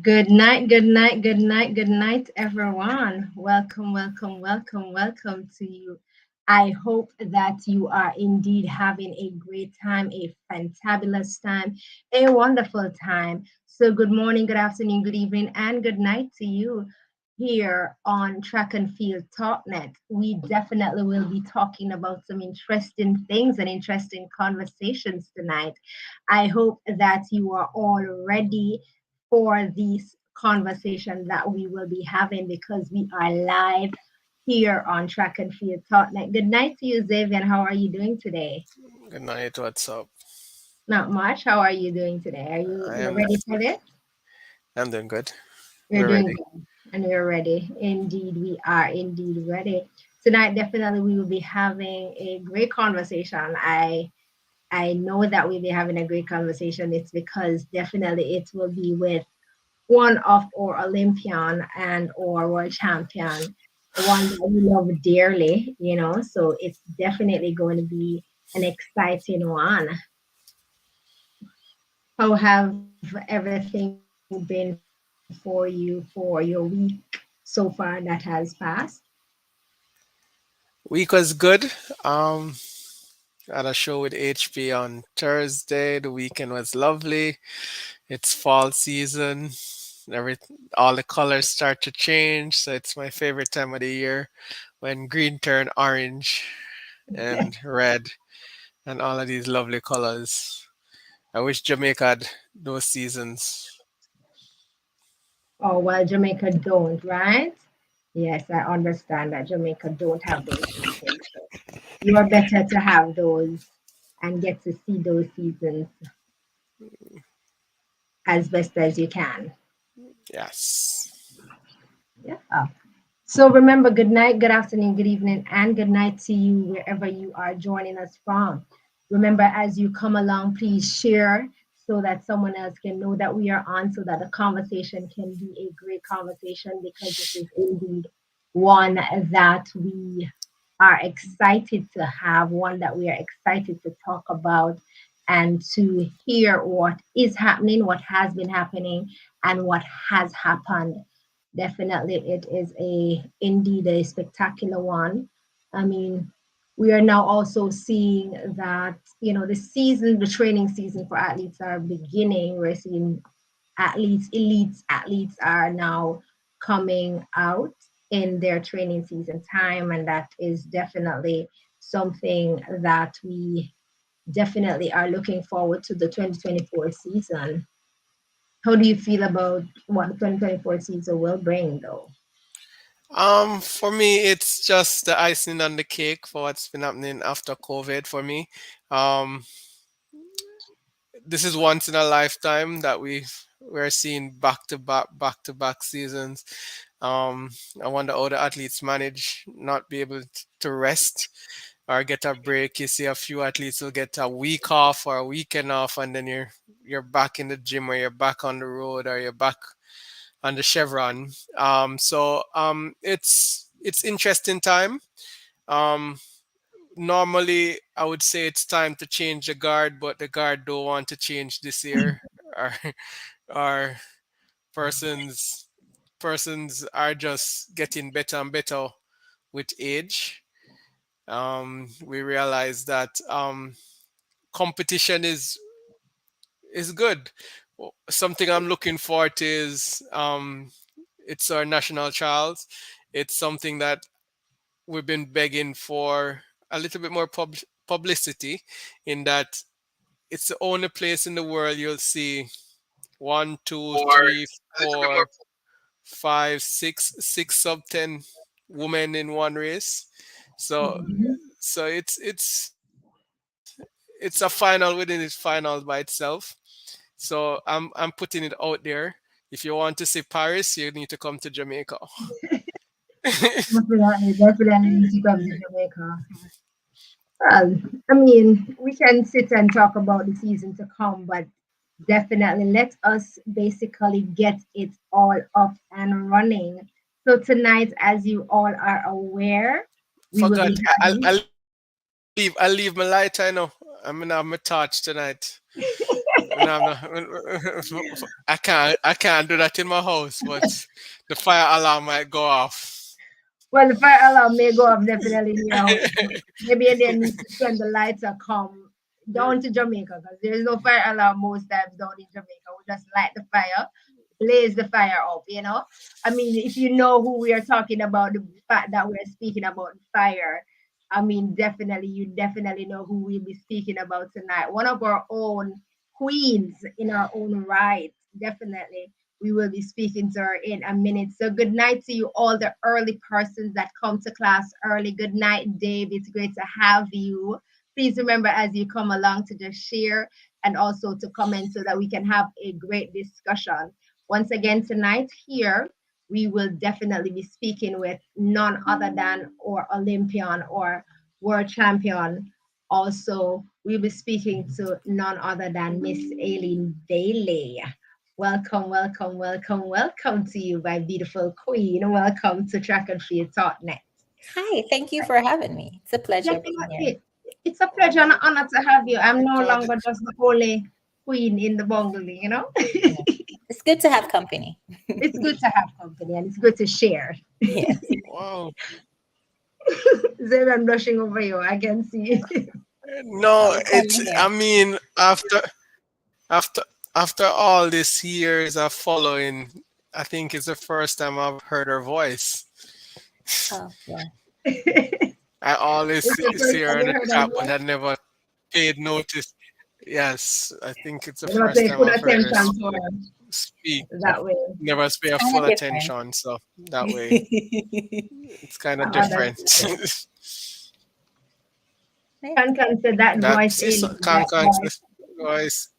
Good night, good night, good night, good night, everyone. Welcome, welcome, welcome, welcome to you. I hope that you are indeed having a great time, a fantabulous time, a wonderful time. So, good morning, good afternoon, good evening, and good night to you here on Track and Field Talknet. We definitely will be talking about some interesting things and interesting conversations tonight. I hope that you are all ready for this conversation that we will be having because we are live here on Track and Field Talknet. Good night to you, Zavian. How are you doing today? Good night. What's up? Not much. How are you doing today? Are I you am. ready for this? I'm doing good. You're We're doing ready. good and you're ready. Indeed, we are indeed ready. Tonight, definitely, we will be having a great conversation. I know that we'll be having a great conversation. It's because definitely it will be with one of our Olympian and or world champion, the one that we love dearly, so it's definitely going to be an exciting one. How have everything been for you for your week so far that has passed? Week was good. Had a show with HP on Thursday. The weekend was lovely. It's fall season. Every all the colors start to change, so it's my favorite time of the year when green turn orange and red and all of these lovely colors. I wish Jamaica had those seasons. Oh, well, Jamaica don't, right? Yes, I understand that Jamaica don't have those seasons. So you are better to have those and get to see those seasons as best as you can. Yes. Yeah. So remember, good night, good afternoon, good evening, and good night to you wherever you are joining us from. Remember, as you come along, please share so that someone else can know that we are on, so that the conversation can be a great conversation because it is indeed one that we are excited to have, one that we are excited to talk about and to hear what is happening, what has been happening, and what has happened. Definitely, it is a indeed a spectacular one. I mean, we are now also seeing that the season, the training season for athletes are beginning. We're seeing athletes are now coming out in their training season time, and that is definitely something that we definitely are looking forward to the 2024 season. How do you feel about what the 2024 season will bring, though? For me, it's just the icing on the cake for what's been happening after COVID for me. Um, this is once in a lifetime that we're seeing back to back seasons. I wonder how the athletes manage not be able to rest or get a break. You see a few athletes will get a week off or a weekend off, and then you're back in the gym or you're back on the road or you're back on the Chevron. It's interesting time. Um, Normally, I would say it's time to change the guard, but the guard don't want to change this year. Our our persons persons are just getting better and better with age. We realize that competition is good. Something I'm looking forward to is it's our national trials. It's something that we've been begging for a little bit more publicity, in that it's the only place in the world you'll see one, two, three, four, five, six sub 10 women in one race. So Mhm. it's a final within its final by itself. So I'm putting it out there. If you want to see Paris, you need to come to Jamaica. Definitely, definitely need to come to Jamaica. Well, I mean, we can sit and talk about the season to come, but definitely let us basically get it all up and running. So tonight, as you all are aware, we will Forgot. be having. I leave my lighter. I know. I'm gonna have my torch tonight. No, I'm not. I can't do that in my house, but the fire alarm might go off. Well, the fire alarm may go off definitely in your house, but maybe you then need to send the lights or come down to Jamaica because there is no fire alarm most times down in Jamaica. We just light the fire, blaze the fire up, you know. I mean, if you know who we are talking about, the fact that we're speaking about fire, I mean, definitely, you definitely know who we'll be speaking about tonight. One of our own queens in our own right, definitely we will be speaking to her in a minute. So good night to you all the early persons that come to class early. Good night, Dave. It's great to have you. Please remember as you come along to just share and also to comment so that we can have a great discussion. Once again, tonight here, we will definitely be speaking with none other than our Olympian or world champion. Also, we'll be speaking to none other than Miss Aleen Bailey. Welcome, welcome, welcome, welcome to you, my beautiful queen. Welcome to Track and Field Talk Net. Hi, thank you for having me. It's a pleasure being here. Definitely. It's a pleasure and an honor to have you. I'm no God, longer just the only queen in the bungalow. Yeah. It's good to have company. It's good to have company and it's good to share. Yes, wow. Zavian blushing over you, I can see. No, always fun it's. to hear. I mean, after all these years of following, I think it's the first time I've heard her voice. Oh, yeah. It's I always the see first her time in you the heard her chat, but voice. I never paid notice. Yes, I think it's the You know, first pay time full I've heard her attention to her speak. that way. Never pay a Kind full of different. attention, so that way it's kind I of different. understand. Yeah. Can say that That voice, sis Alien, can that voice. guys.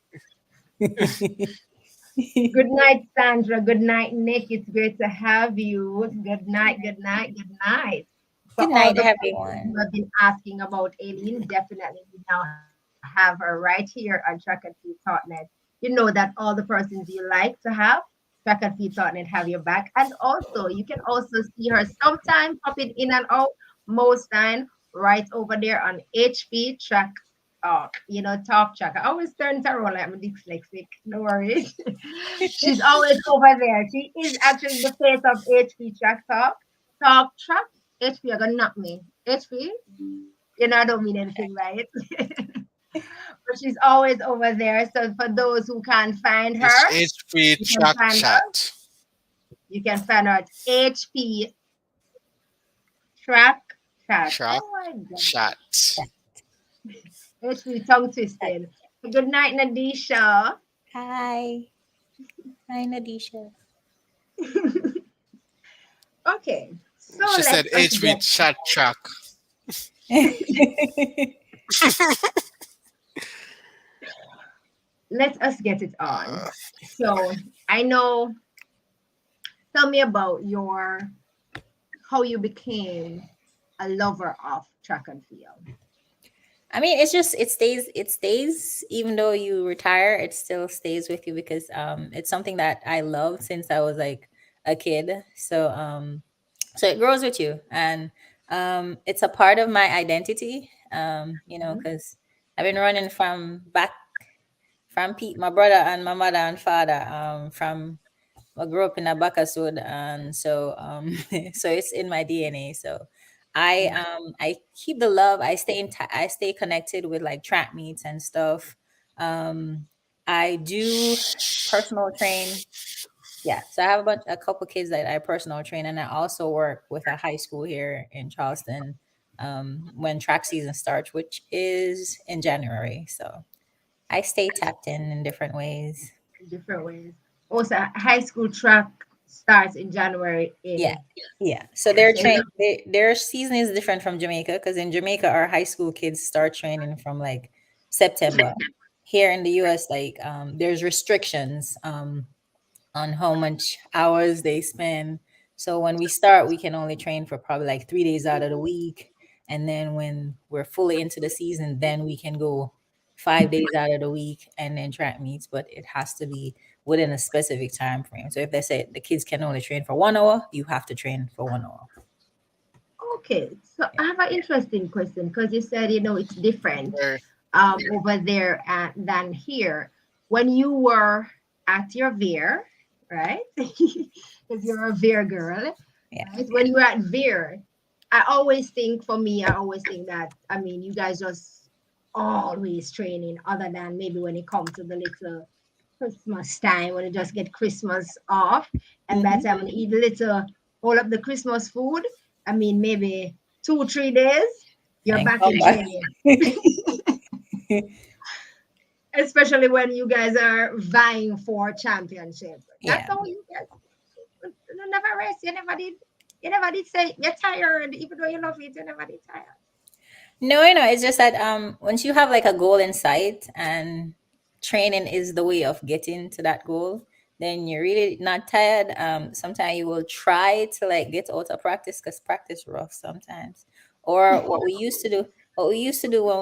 Good night, Sandra. Good night, Nick. It's great to have you. Good night, good night, good night. For Good all night, the persons who everyone. have been asking about Aileen, definitely we now have her right here on Track and Field Totnet. You know that all the persons you like to have, Track and Field Totnet have your back. And also, you can also see her sometime popping in and out, most time right over there on HP Track. Talk track. I always turn to her like I'm dyslexic. No worries. She's always over there. She is actually the face of HP Track Talk. Talk Track. HP, you're gonna knock me. HP, you know I don't mean anything, right? But she's always over there. So for those who can't find her, It's HP you can track find her. chat. You can find her at HP Track Chat. Track Oh my god. chat. HP tongue twisted. Good night, Nadisha. Hi. Hi, Nadisha. Okay, so She let said us HP get chat track. it on. Uh, So I know. Tell me about your how you became a lover of track and field. I mean, it's just it stays even though you retire, it still stays with you because it's something that I loved since I was like a kid. So it grows with you and it's a part of my identity. Mhm. Because I've been running from back from Pete, my brother and my mother and father from I grew up in Abakasud, and so it's in my DNA. So I keep the love. I stay connected with like track meets and stuff. I do personal train. Yeah, so I have a couple kids that I personal train, and I also work with a high school here in Charleston. When track season starts, which is in January. So I stay tapped in different ways. Different ways. Also, high school track starts in January Yeah, in yeah. So their so you their season is different from Jamaica because in Jamaica our high school kids start training from like September. Here in the US, like there's restrictions on how much hours they spend. So when we start, we can only train for probably like 3 days out of the week, and then when we're fully into the season, then we can go 5 days out of the week and then track meets. But it has to be within a specific time frame. So if they say the kids can only train for 1 hour, you have to train for 1 hour. okay. So Yeah. I have an interesting question because you said it's different where over there than here. when you were at your Veer, right? Because you're a Veer girl, Yeah. right? When you were at Veer, I always think, for me, I always think that, I mean, you guys just always training, other than maybe when it comes to the little Christmas time, when you just get Christmas off, and by Mm-hmm. the time when you eat a little, all of the Christmas food, I mean, maybe 2 3 days, you're And back come in back. training. Especially when you guys are vying for championship. That's Yeah. how you guys, you never rest. You never did say you're tired, even though you love it, you never did tired. No, I know. It's just that once you have like a goal in sight and training is the way of getting to that goal, then you're really not tired. Sometimes you will try to like get out of practice because practice rough sometimes. Or what we used to do when we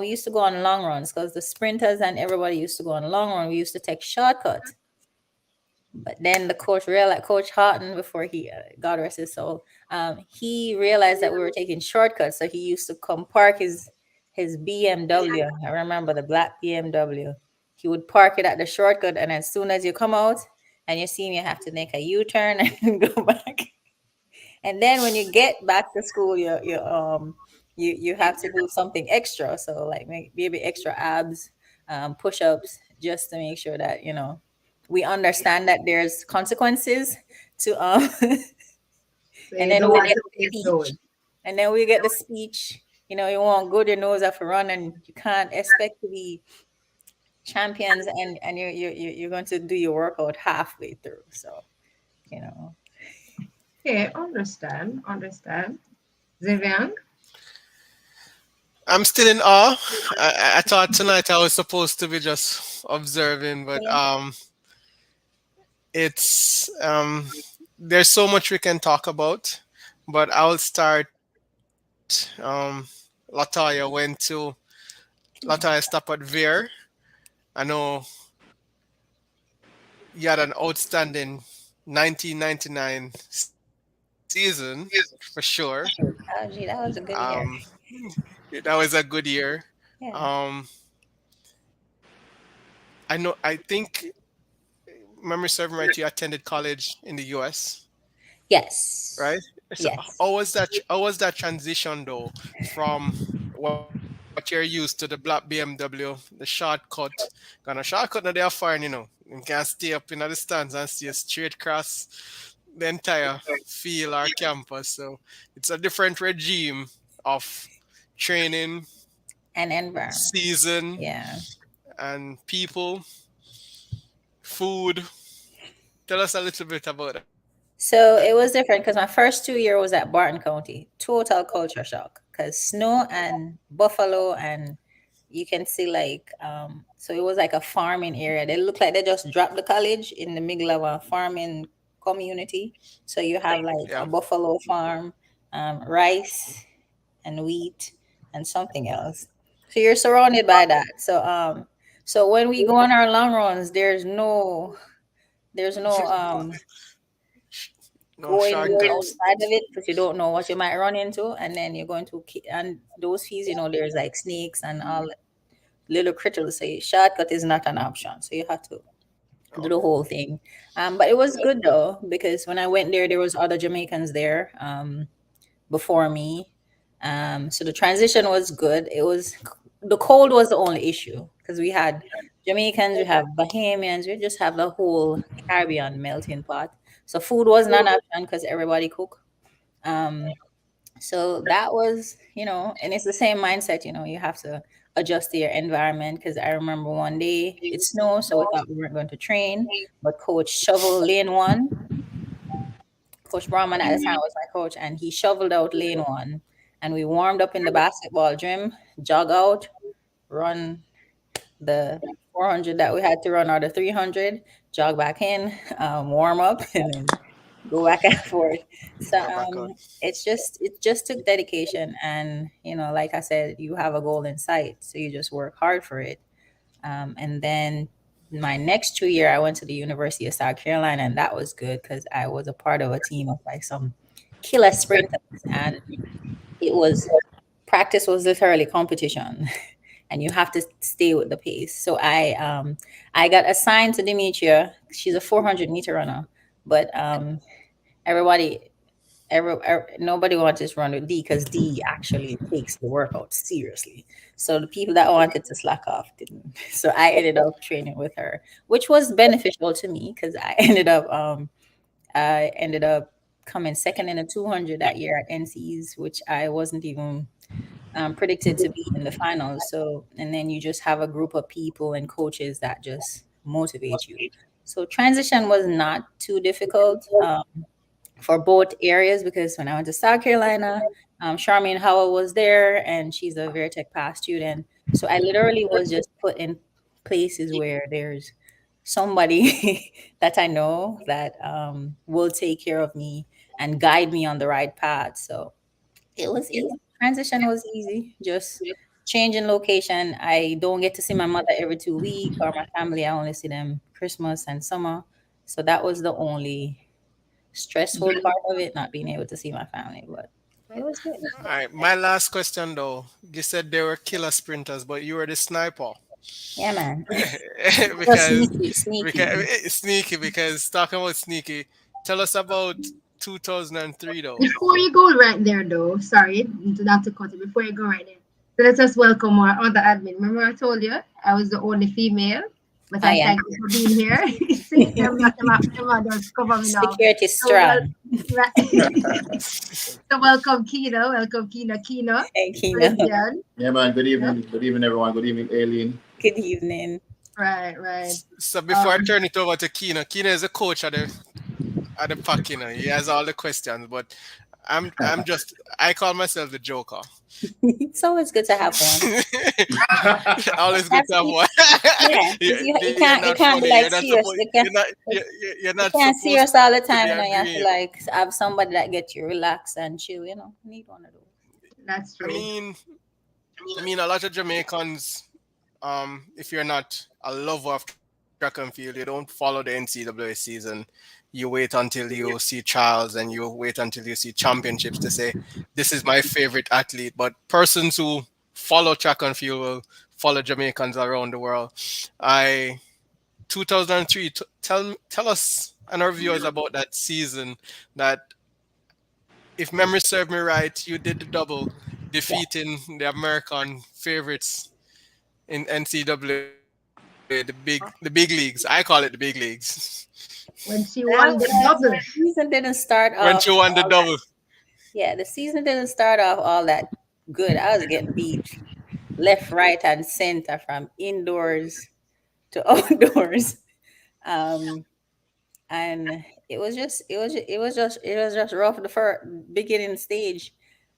used to go on long runs, because the sprinters and everybody used to go on long run, we used to take shortcut. But then the coach realized, Coach Houghton, before he, God rest his soul, he realized that we were taking shortcuts. So he used to come park his BMW. I remember the black BMW. He would park it at the shortcut, and as soon as you come out and you see him, you have to make a U-turn and go back. And then when you get back to school, you have to do something extra. So like maybe extra abs, push-ups, just to make sure that we understand that there's consequences to So and you then don't we want get to the miss speech. those. And then we get the speech. You want good your nose off a run, and you can't expect to be champions, and you're going to do your workout halfway through. So you know. Okay, understand, understand. Zavian? I'm still in awe. I thought tonight I was supposed to be just observing, but it's there's so much we can talk about. But I'll start. Latoya went to Latoya stop at Veer. I know you had an outstanding 1999 season for sure. Oh, gee, that was a good Um, year. that was a good year. Yeah. Um, I know. I think memory serving right. You attended college in the U.S. Yes. right? So Yes. how was that transition though from what you're used to, the black BMW, the shortcut, kind of shortcut that they are fine, you can stay up in the stands and see a straight across the entire field or campus. So it's a different regime of training, And environment. season, Yeah. and people, food. Tell us a little bit about that. So it was different because my first 2 year was at Barton County. Total culture shock because snow and buffalo, and you can see like so it was like a farming area. They look like they just dropped the college in the middle of a farming community. So you have like Yeah. a buffalo farm, rice and wheat and something else. So you're surrounded by that. So when we go on our long runs, there's no No going shortcuts. outside of it because you don't know what you might run into, and then you're going to and those fees, there's like snakes and all little critters. So shortcut is not an option, so you have to do the whole thing. But it was good though, because when I went there was other Jamaicans there before me. So the transition was good. The cold was the only issue because we had Jamaicans, we have Bahamians, we just have the whole Caribbean melting pot. So food wasn't an option because everybody cook. Um, so that was, and it's the same mindset, you have to adjust to your environment. Because I remember one day it snowed, so we thought we weren't going to train, but coach shoveled lane one. Coach Brahman at the time was my coach, and he shoveled out lane one, and we warmed up in the basketball gym, jog out, run the 400 that we had to run, or the 300, jog back in, warm up, and then go back and forth. So Go back out. it just took dedication, and like I said, you have a goal in sight, so you just work hard for it. And then my next 2 year, I went to the University of South Carolina, and that was good because I was a part of a team of like some killer sprinters, and it was practice was literally competition. and you have to stay with the pace. So I got assigned to Demetria. She's a 400-meter runner, but everybody nobody wanted to run with D because D actually takes the workout seriously. So the people that wanted to slack off didn't. So I ended up training with her, which was beneficial to me because I ended up coming second in the 200 that year at NC's, which I wasn't even predicted to be in the finals. So, and then you just have a group of people and coaches that just motivate you. So transition was not too difficult for both areas because when I went to South Carolina, Charmaine Howell was there and she's a Veritech Pass student. So I literally was just put in places where there's somebody that I know that will take care of me and guide me on the right path. So it was easy. Transition was easy. Just changing location. I don't get to see my mother every 2 weeks or my family. I only see them Christmas and summer. So that was the only stressful part of it, not being able to see my family. But it was good. All right, my last question though. You said they were killer sprinters, but you were the sniper. Yeah, man. Just because sneaky, sneaky. because sneaky. Because talking about sneaky, tell us about 2003 though. Before you go right there, though, sorry, not to cut it. Before you go right there, so let us welcome our other admin. Remember, I told you I was the only female, but Oh I yeah. thank you for being here. See, them others cover me now. Security So, strong. right. So welcome, Kino. Welcome, Kino. Hey, Kino. Odion. Yeah, man. Good Yeah. evening. Good evening, everyone. Good evening, Aleen. Good evening. Right. So before I Um, turn it over to Kino, Kino is a coach at the pack. He has all the questions, but I'm just I call myself the Joker. It's always good to have one. Always good That's to have one. yeah, because you You're can't not be funny. like You're not serious. supposed. You're You not can't supposed serious all the to be time. You have to agreeing. like have somebody that gets you relaxed and chill. You need one of those. that's I true. mean, a lot of Jamaicans, if you're not a lover of track and field, you don't follow the NCAA season. You wait until you see trials and you wait until you see championships to say, this is my favorite athlete. But persons who follow track and field will follow Jamaicans around the world. I 2003. Tell us and our viewers about that season. That, if memory serves me right, you did the double, Yeah. defeating the American favorites in NCAA, the big leagues. I call it the big leagues. When she That won the was double, the season didn't start When off you won the all that. double. Yeah, the season didn't start off all that good. I was getting beat left, right, and center from indoors to outdoors. Um, and it was just rough the first beginning stage,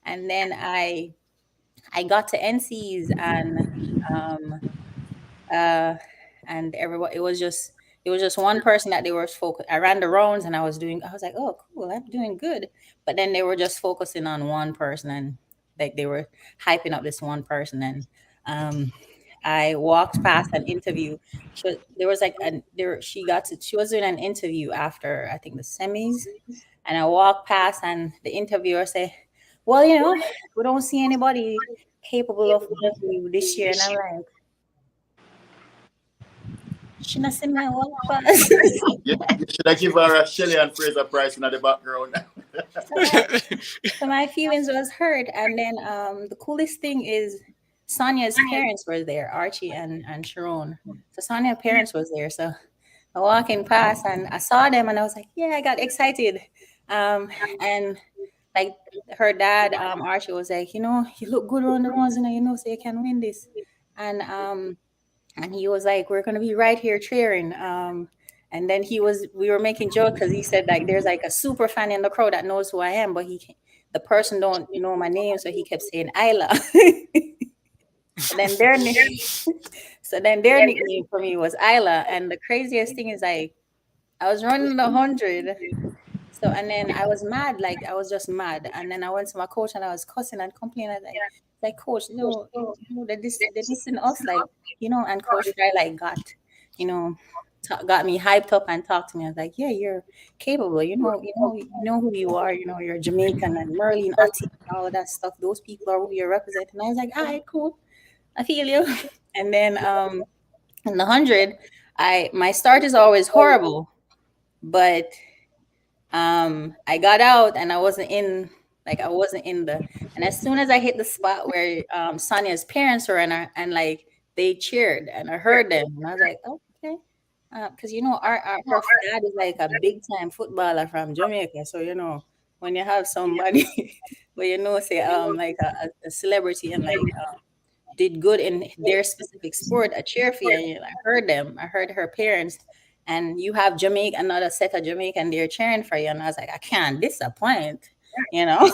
and then I got to NC's um uh everyone it was just one person that they were focused. I ran the rounds and I was like, oh cool, I'm doing good. But then they were just focusing on one person and like they were hyping up this one person and um I walked past an interview. There was like an there she was doing an interview after I think the semis, and I walked past and the interviewer said, well, we don't see anybody capable of beating you this year. And I'm like, she not see my walk past. You should I give her a Shelley and Fraser Price in the background? So my feelings was hurt. And then the coolest thing is Sonia's parents were there, Archie and Sharon. So Sonia's parents was there. So I walking past and I saw them and I was like, yeah, I got excited. And like her dad, Archie was like, you look good on the runs, so you can win this. And he was like, we're gonna be right here cheering. And then we were making joke because he said like there's like a super fan in the crowd that knows who I am, but the person don't know my name, so he kept saying Isla. so then their name, so then their nickname for me was Isla. And the craziest thing is I was running 100. So and then I was mad, like I was just mad. And then I went to my coach and I was cussing and complaining like coach, they dissing us, like, and Coach Fry like you know, got me hyped up and talked to me. I was like, yeah, you're capable, you know who you are, you're Jamaican and Merlin, Ati, and all of that stuff. Those people are who you're representing. I was like, all right, cool. I feel you. And then in the 100, my start is always horrible, but I got out and I wasn't in the, and as soon as I hit the spot where Sonia's parents were, and like they cheered and I heard them and I was like, oh, okay. Because her dad is like a big time footballer from Jamaica, so when you have somebody where say like a celebrity and like did good in their specific sport, a cheer for you. And I heard them. I heard her parents, and you have Jamaica, another set of Jamaican there cheering for you, and I was like, I can't disappoint, you know.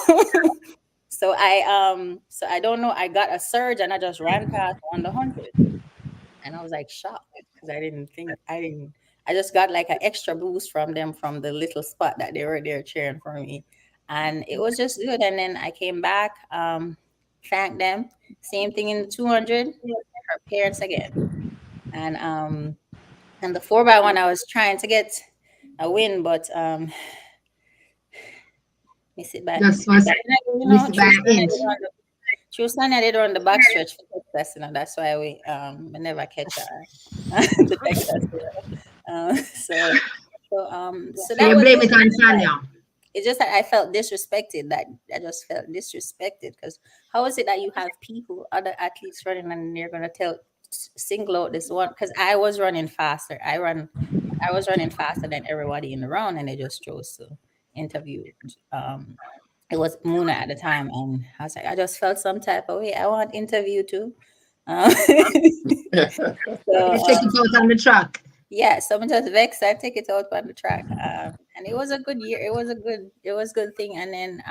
So I don't know. I got a surge, and I just ran past on the 100, and I was like shocked because I didn't. I just got like an extra boost from them from the little spot that they were there cheering for me, and it was just good. And then I came back, thanked them. Same thing in the 200. Her parents again, and the 4x1 I was trying to get a win, but miss it by Just was missed by an inch. True Sonia did run the backstretch for Texas, that's why we never catch her to Texas. So So that you was blame it. it on Tanya. It's just that I felt disrespected. That I just felt disrespected because how is it that you have people, other athletes running, and you're gonna single out this one? Because I was running faster. I was running faster than everybody in the round, and they just chose to interview. Um, it was Muna at the time, and I was like, I just felt some type of way. I want interview too. Um, so You take it out on the truck. yeah, someone just vexed. I take it out on the track, and it was a good year. It was good thing. And then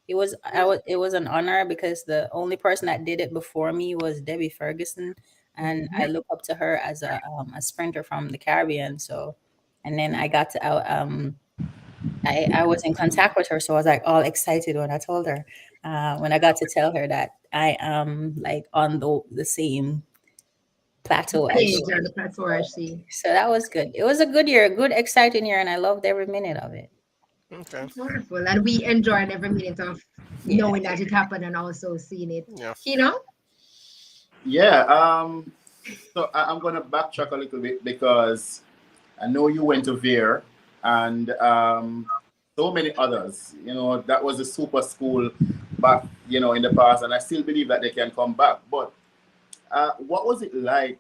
it was an honor because the only person that did it before me was Debbie Ferguson, and I look up to her as a sprinter from the Caribbean. So, and then I got to I was in contact with her, so I was like all excited when I told her, when I got to tell her that I am like on the same plateau as Page she. or the plateau I see. So that was good. It was a good year, a good exciting year, and I loved every minute of it. Okay. Wonderful. And we enjoyed every minute of Yeah. knowing that it happened and also seeing it. Yeah. Kino? Yeah. So I'm gonna backtrack a little bit because I know you went to Veer and so many others. That was a super school back, in the past, and I still believe that they can come back. But what was it like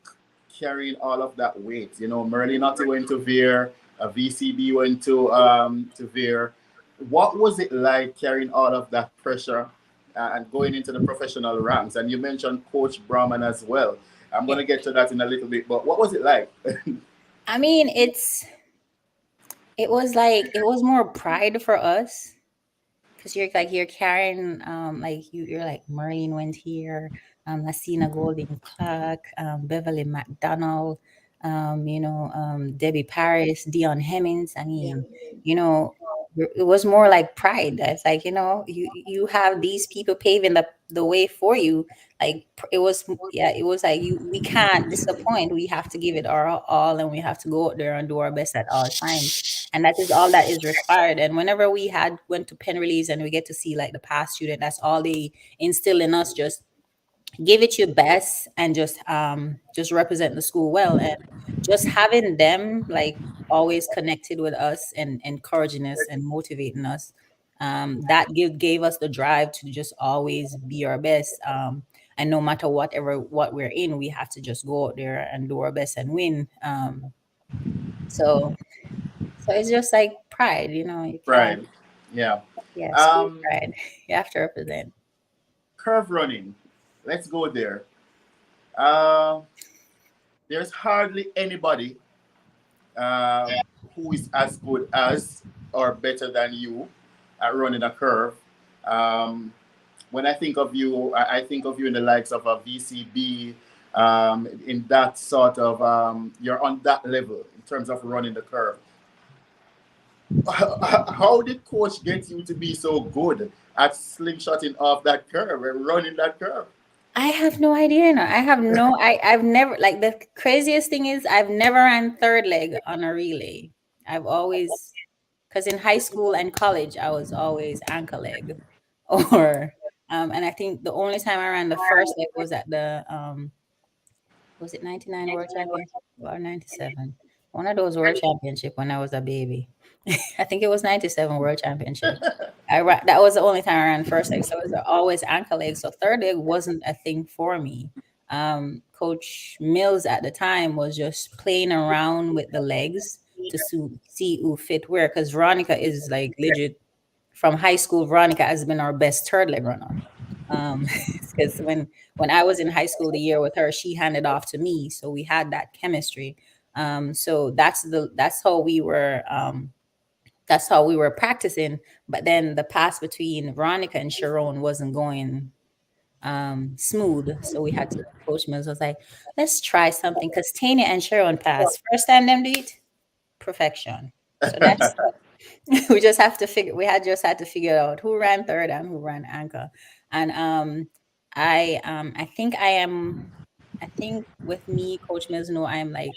carrying all of that weight? Merlin Otti went to Veer, VCB went to Veer. What was it like carrying all of that pressure and going into the professional ranks? And you mentioned Coach Brahman as well. I'm going to get to that in a little bit, but what was it like? I mean, it was more pride for us because you're carrying you're like Maureen went here, Nasina Golding Clarke, Beverly McDonald, Debbie Paris, Dion Hemmings. I mean, you know, it was more like pride. It's like you have these people paving the way for you. Like it was like we can't disappoint. We have to give it our all, and we have to go out there and do our best at all times, and that is all that is required. And whenever we went to pen release and we get to see like the past student, that's all they instill in us. Just give it your best and just represent the school well. And just having them like always connected with us and encouraging us and motivating us, that gave us the drive to just always be our best. And no matter what we're in, we have to just go out there and do our best and win. So it's just like pride, you can't. Right. Yeah. Yeah, school Um, pride. You have to represent. Curve running. Let's go there. Uh, there's hardly anybody uh, who is as good as or better than you at running a curve. Um, when I think of you, I think of you in the likes of a VCB, in that sort of, you're on that level in terms of running the curve. How did coach get you to be so good at slingshotting off that curve and running that curve? I have no idea. No, I have no. I've never like the craziest thing is I've never ran third leg on a relay. I've always because in high school and college I was always ankle leg or And I think the only time I ran the first leg was at the was it 99 World Championship or 97? One of those World Championship when I was a baby. I think it was 97 World Championship. That was the only time I ran first leg. So it was always ankle leg. So third leg wasn't a thing for me. Coach Mills at the time was just playing around with the legs to see who fit where. Because Veronica is like legit from high school. Veronica has been our best third leg runner. Because when I was in high school the year with her, she handed off to me, so we had that chemistry. So that's how we were practicing. But then the pass between Veronica and Sharon wasn't going smooth, so we had to. Coach Mills was like, "Let's try something," because Tanya and Sharon passed first time them did it, perfection. So that's we had just had to figure out who ran third and who ran anchor. And I think I think with me, Coach Mills know I'm like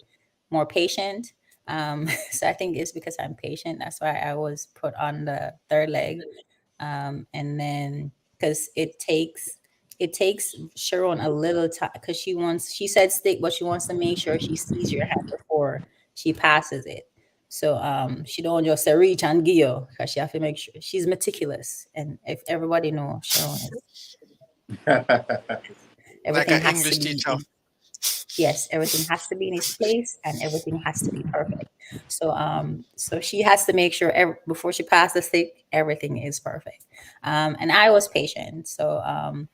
more patient. So I think it's because I'm patient. That's why I was put on the third leg. And then because it takes Sharon a little time because she said stick, but she wants to make sure she sees your hand before she passes it. So she don't just say reach and give you because she have to make sure she's meticulous. And if everybody know Sharon is, Like everything an has to English be teacher. yes, everything has to be in its place and everything has to be perfect. So she has to make sure before she passes the stick, everything is perfect. And I was patient. And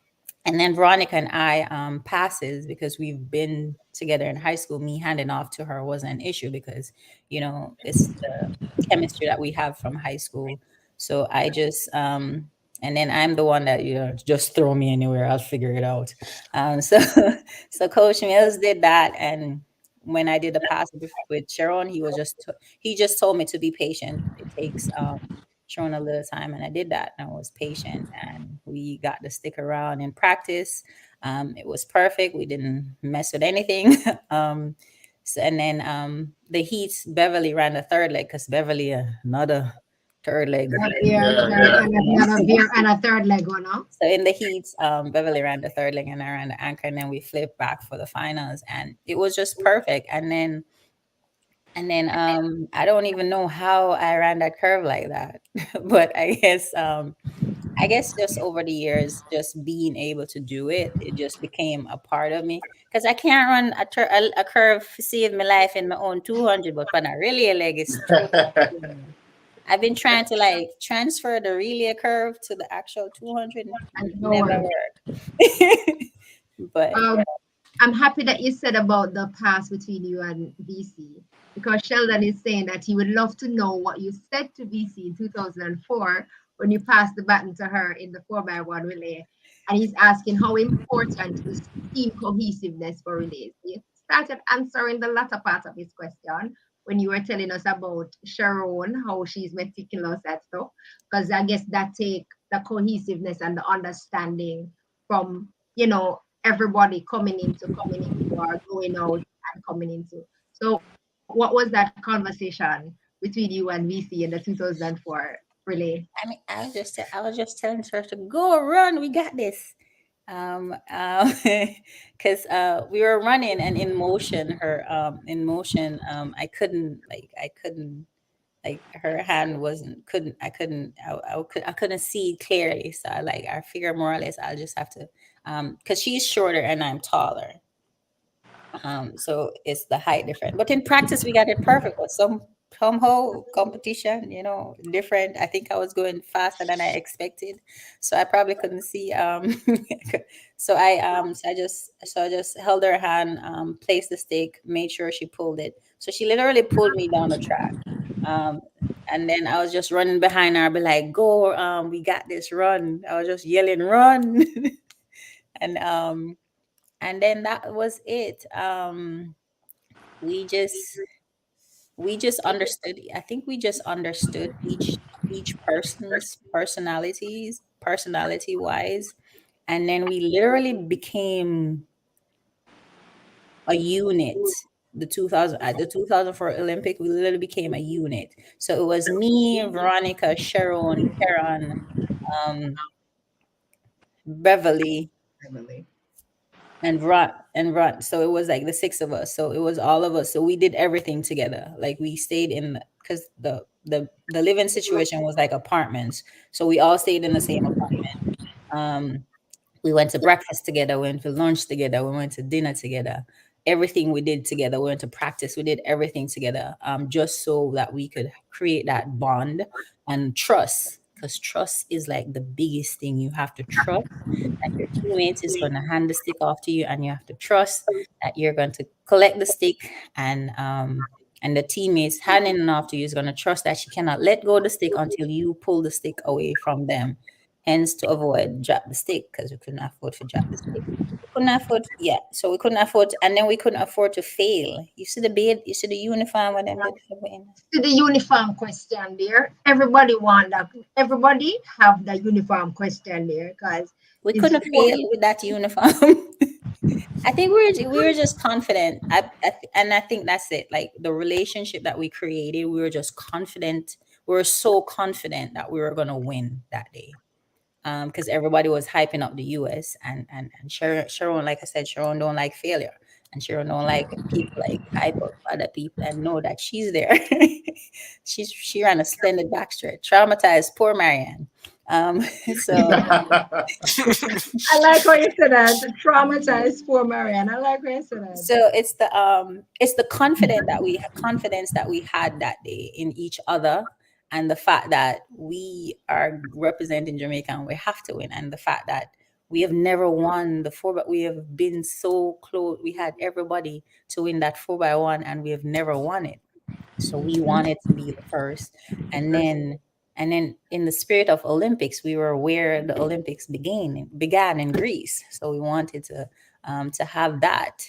then Veronica and I passes because we've been together in high school. Me handing off to her wasn't an issue because it's the chemistry that we have from high school. So I just and then I'm the one that just throw me anywhere, I'll figure it out. So so Coach Mills did that, and when I did the pass with Sharon, he just told me to be patient. It takes Sharon a little time, and I did that, and I was patient, and we got to stick around in practice. It was perfect. We didn't mess with anything. And then the heats, Beverly ran the third leg because Beverly another third leg. A beer, Yeah, sorry, yeah. and another beer and a third leg one, huh? So in the heats, Beverly ran the third leg and I ran the anchor, and then we flipped back for the finals, and it was just perfect. And then I don't even know how I ran that curve like that, but I guess just over the years, just being able to do it, it just became a part of me. Because I can't run a curve to save my life in my own 200, but when I really a leg is totally different. I've been trying to like transfer the relay curve to the actual 200. And no Never one. worked. But Um, I'm happy that you said about the pass between you and VC because Sheldon is saying that he would love to know what you said to VC in 2004 when you passed the baton to her in the 4x1 relay. And he's asking how important is team cohesiveness for relays. You started answering the latter part of his question when you were telling us about Sharon, how she's meticulous and stuff, because I guess that take the cohesiveness and the understanding from everybody coming into or going out and coming into. So what was that conversation between you and VC in the 2004 relay? I mean, I was just telling her to go run. We got this. Because we were running and in motion, I couldn't like her hand wasn't couldn't I couldn't see clearly. So I figure more or less I'll just have to because she's shorter and I'm taller. So it's the height different. But in practice, we got it perfect. But somehow competition, different. I think I was going faster than I expected, so I probably couldn't see. So I just held her hand, placed the stick, made sure she pulled it. So she literally pulled me down the track. Um, and then I was just running behind her, be like, "Go! We got this! Run!" I was just yelling, "Run!" and and then that was it. We just understood. I think we just understood each person's personality wise, and then we literally became a unit. The 2004 Olympic, we literally became a unit. So it was me, Veronica, Sharon, Karen, um, Beverly, Emily. and Run. So it was like the six of us. So it was all of us. So we did everything together. Like we stayed in because the living situation was like apartments. So we all stayed in the same apartment. Um, we went to breakfast together, we went to lunch together, we went to dinner together. Everything we did together, we went to practice, we did everything together, just so that we could create that bond and trust. Because trust is like the biggest thing. You have to trust that your teammates is going to hand the stick off to you, and you have to trust that you're going to collect the stick, and the teammates handing it off to you is going to trust that she cannot let go of the stick until you pull the stick away from them. Hence, to avoid drop the stick, because we couldn't afford to drop the stick. We couldn't afford, yeah. So we couldn't afford, and then we couldn't afford to fail. You see the bed, you see the uniform with them did for me? To the uniform question there. Everybody want that. Everybody have the uniform question there because We it's couldn't fail with that uniform. I think we were just confident. And I think that's it. Like the relationship that we created, we were just confident. We were so confident that we were gonna win that day. Because everybody was hyping up the US, and Sharon, like I said, Sharon don't like failure. And Sharon don't like when people like hype up other people and know that she's there. She ran a splendid backstretch, traumatized poor Marianne. So I like how you said that. The traumatized for Marianne. I like how you said that. so it's the confidence that we had that day in each other, and the fact that we are representing Jamaica and we have to win, and the fact that we have never won the four, but we have been so close. We had everybody to win that 4x1, and we have never won it. So we wanted to be the first. And then and then in the spirit of Olympics, we were where the Olympics began in Greece. So we wanted to have that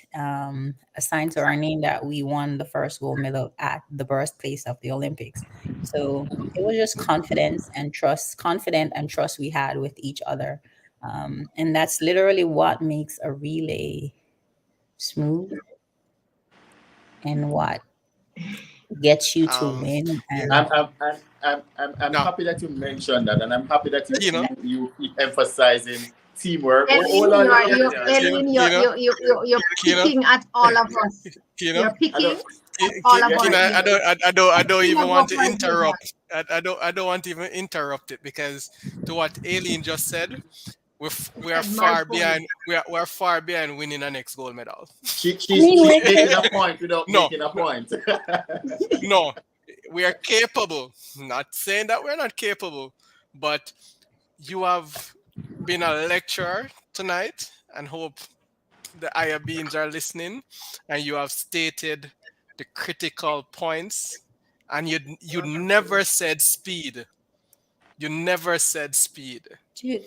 assigned to our name, that we won the first gold medal at the birthplace of the Olympics. So it was just confident and trust we had with each other. And that's literally what makes a relay smooth, and what gets you to um, win. And I'm no, happy that you mentioned that, and I'm happy that you Kino, you, you keep emphasizing teamwork. Oh, hold Eileen, on, you're, yeah, you're, yeah. Kino, Eileen, Kino, you're Kino, picking at all of us. Kino. You're I picking don't, at all of yeah, us. I don't, I don't Kino, even go want to for it, Kino. interrupt. I don't want to even interrupt it, because to what Aileen just said, He we are said mad far point. behind. We are far behind winning our next gold medal. I mean, she's we're making a point without No, making a point. no, we are capable. Not saying that we're not capable, but you have been a lecturer tonight, and hope the higher beings are listening, and you have stated the critical points, and you never said speed. You never said speed. dude.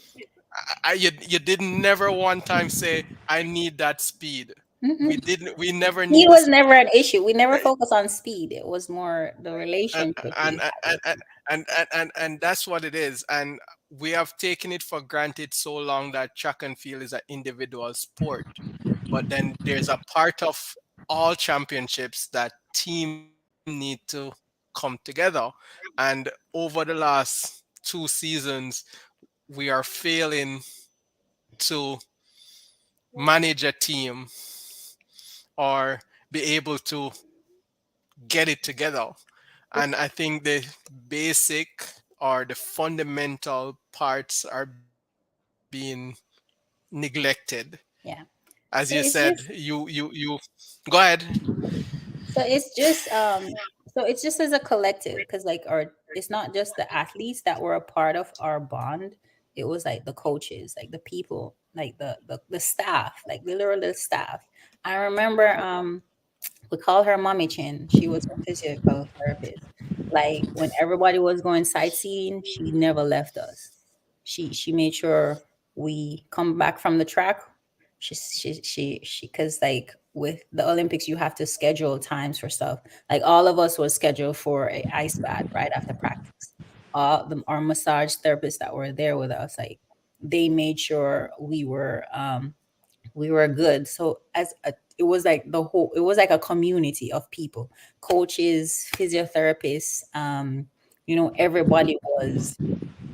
You did never one time say, I need that speed. Mm-mm. We never Speed need the was speed. never an issue. We never focused on speed. It was more the and relationship we and had and with and and that's what it is. And we have taken it for granted so long that track and field is an individual sport, but then there's a part of all championships that team need to come together. And over the last 2 seasons, we are failing to manage a team or be able to get it together. And I think the basic or the fundamental parts are being neglected. yeah. As you So said, it's just you go ahead. so it's just so it's just as a collective, because like our it's not just the athletes that were a part of our bond. It was like the coaches, like the people, like the staff, like literally the staff. I remember we call her Mommy Chin. She was a physical therapist. Like when everybody was going sightseeing, she never left us. She made sure we come back from the track. Because like with the Olympics, you have to schedule times for stuff. Like all of us was scheduled for a ice bath right after practice. All the our massage therapists that were there with us, like they made sure we were good. So it was like it was like a community of people, coaches, physiotherapists, everybody was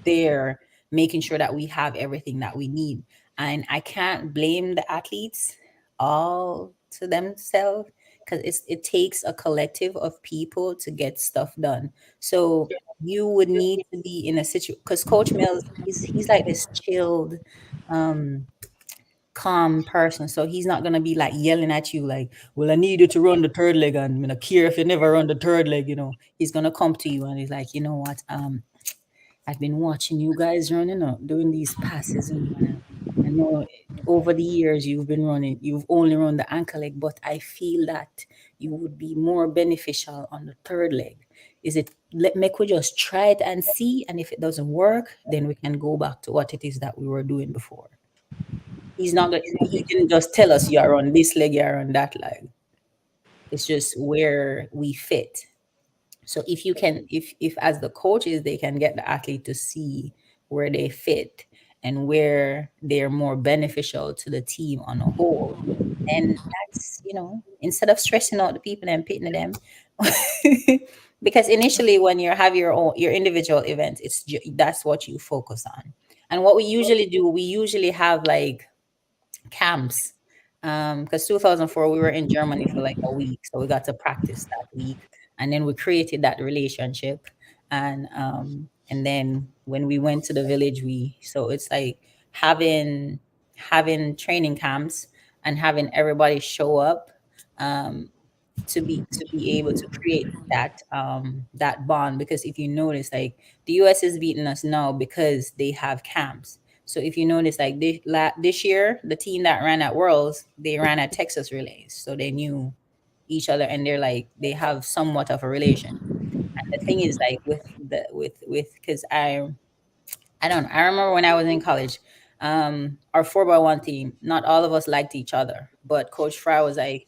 there making sure that we have everything that we need. And I can't blame the athletes all to themselves, because it takes a collective of people to get stuff done. So you would need to be in a situation, because Coach Mills, he's like this chilled, um calm person. So he's not gonna be like yelling at you like, well, I need you to run the third leg, and I'm gonna care if you never run the third leg, He's gonna come to you and he's like, you know what? I've been watching you guys running up, doing these passes, and I know over the years you've only run the ankle leg, but I feel that you would be more beneficial on the third leg. Is it, let make we just try it and see, and if it doesn't work, then we can go back to what it is that we were doing before. He's not gonna, he didn't just tell us you're on this leg, you're on that leg. It's just where we fit. So if you can, if as the coaches they can get the athlete to see where they fit and where they're more beneficial to the team on a whole, then that's, instead of stressing out the people and pitting them. Because initially when you have your individual event, that's what you focus on. And what we usually do, we usually have like camps, because 2004 we were in Germany for like a week, so we got to practice that week, and then we created that relationship. And then when we went to the village, so it's like having training camps and having everybody show up, um, to be able to create that bond. Because if you notice, like, the US is beating us now because they have camps. So if you notice, like, this year, the team that ran at Worlds, they ran at Texas Relays, so they knew each other, and they have somewhat of a relation. And the thing is, like, with because I don't know, I remember when I was in college, our 4x1 team, not all of us liked each other, but Coach Fry was like,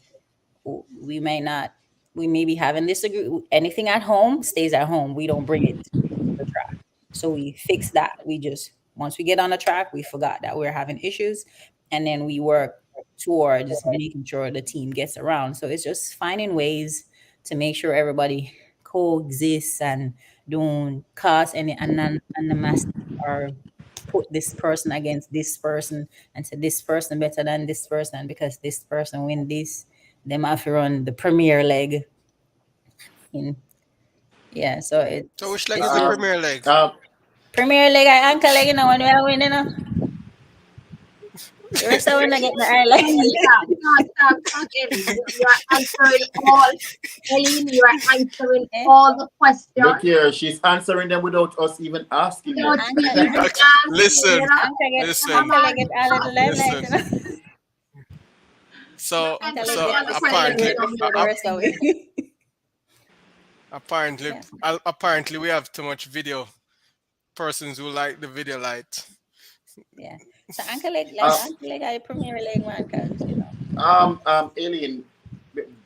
we may not, we may be having disagree. Anything at home stays at home. We don't bring it to the track. So we fix that. Once we get on the track, we forgot that we're having issues. And then we work towards making sure the team gets around. So it's just finding ways to make sure everybody coexists and don't cause any animosity, or put this person against this person and say this person better than this person, because this person win this, them have to run the premier leg in. Yeah, so So which leg it's is the just Um, premier leg? um, premier leg and ankle leg, when we are winning, the rest of them not get the eye leg. Stop, Ellie. You are answering all. Ellie, you are answering Eh? all the look questions here, she's answering them without us even asking without them. we Ankle, even asking. Listen, listen. ankle leg get all of the leg Listen. legs. Not So answering so all the questions apparently We're without sure the uh, rest of asking. it. apparently Yeah, apparently we have too much video persons who like the video light. yeah. So ankle leg, like Uh, ankle leg, are the premier leg one, because Alien,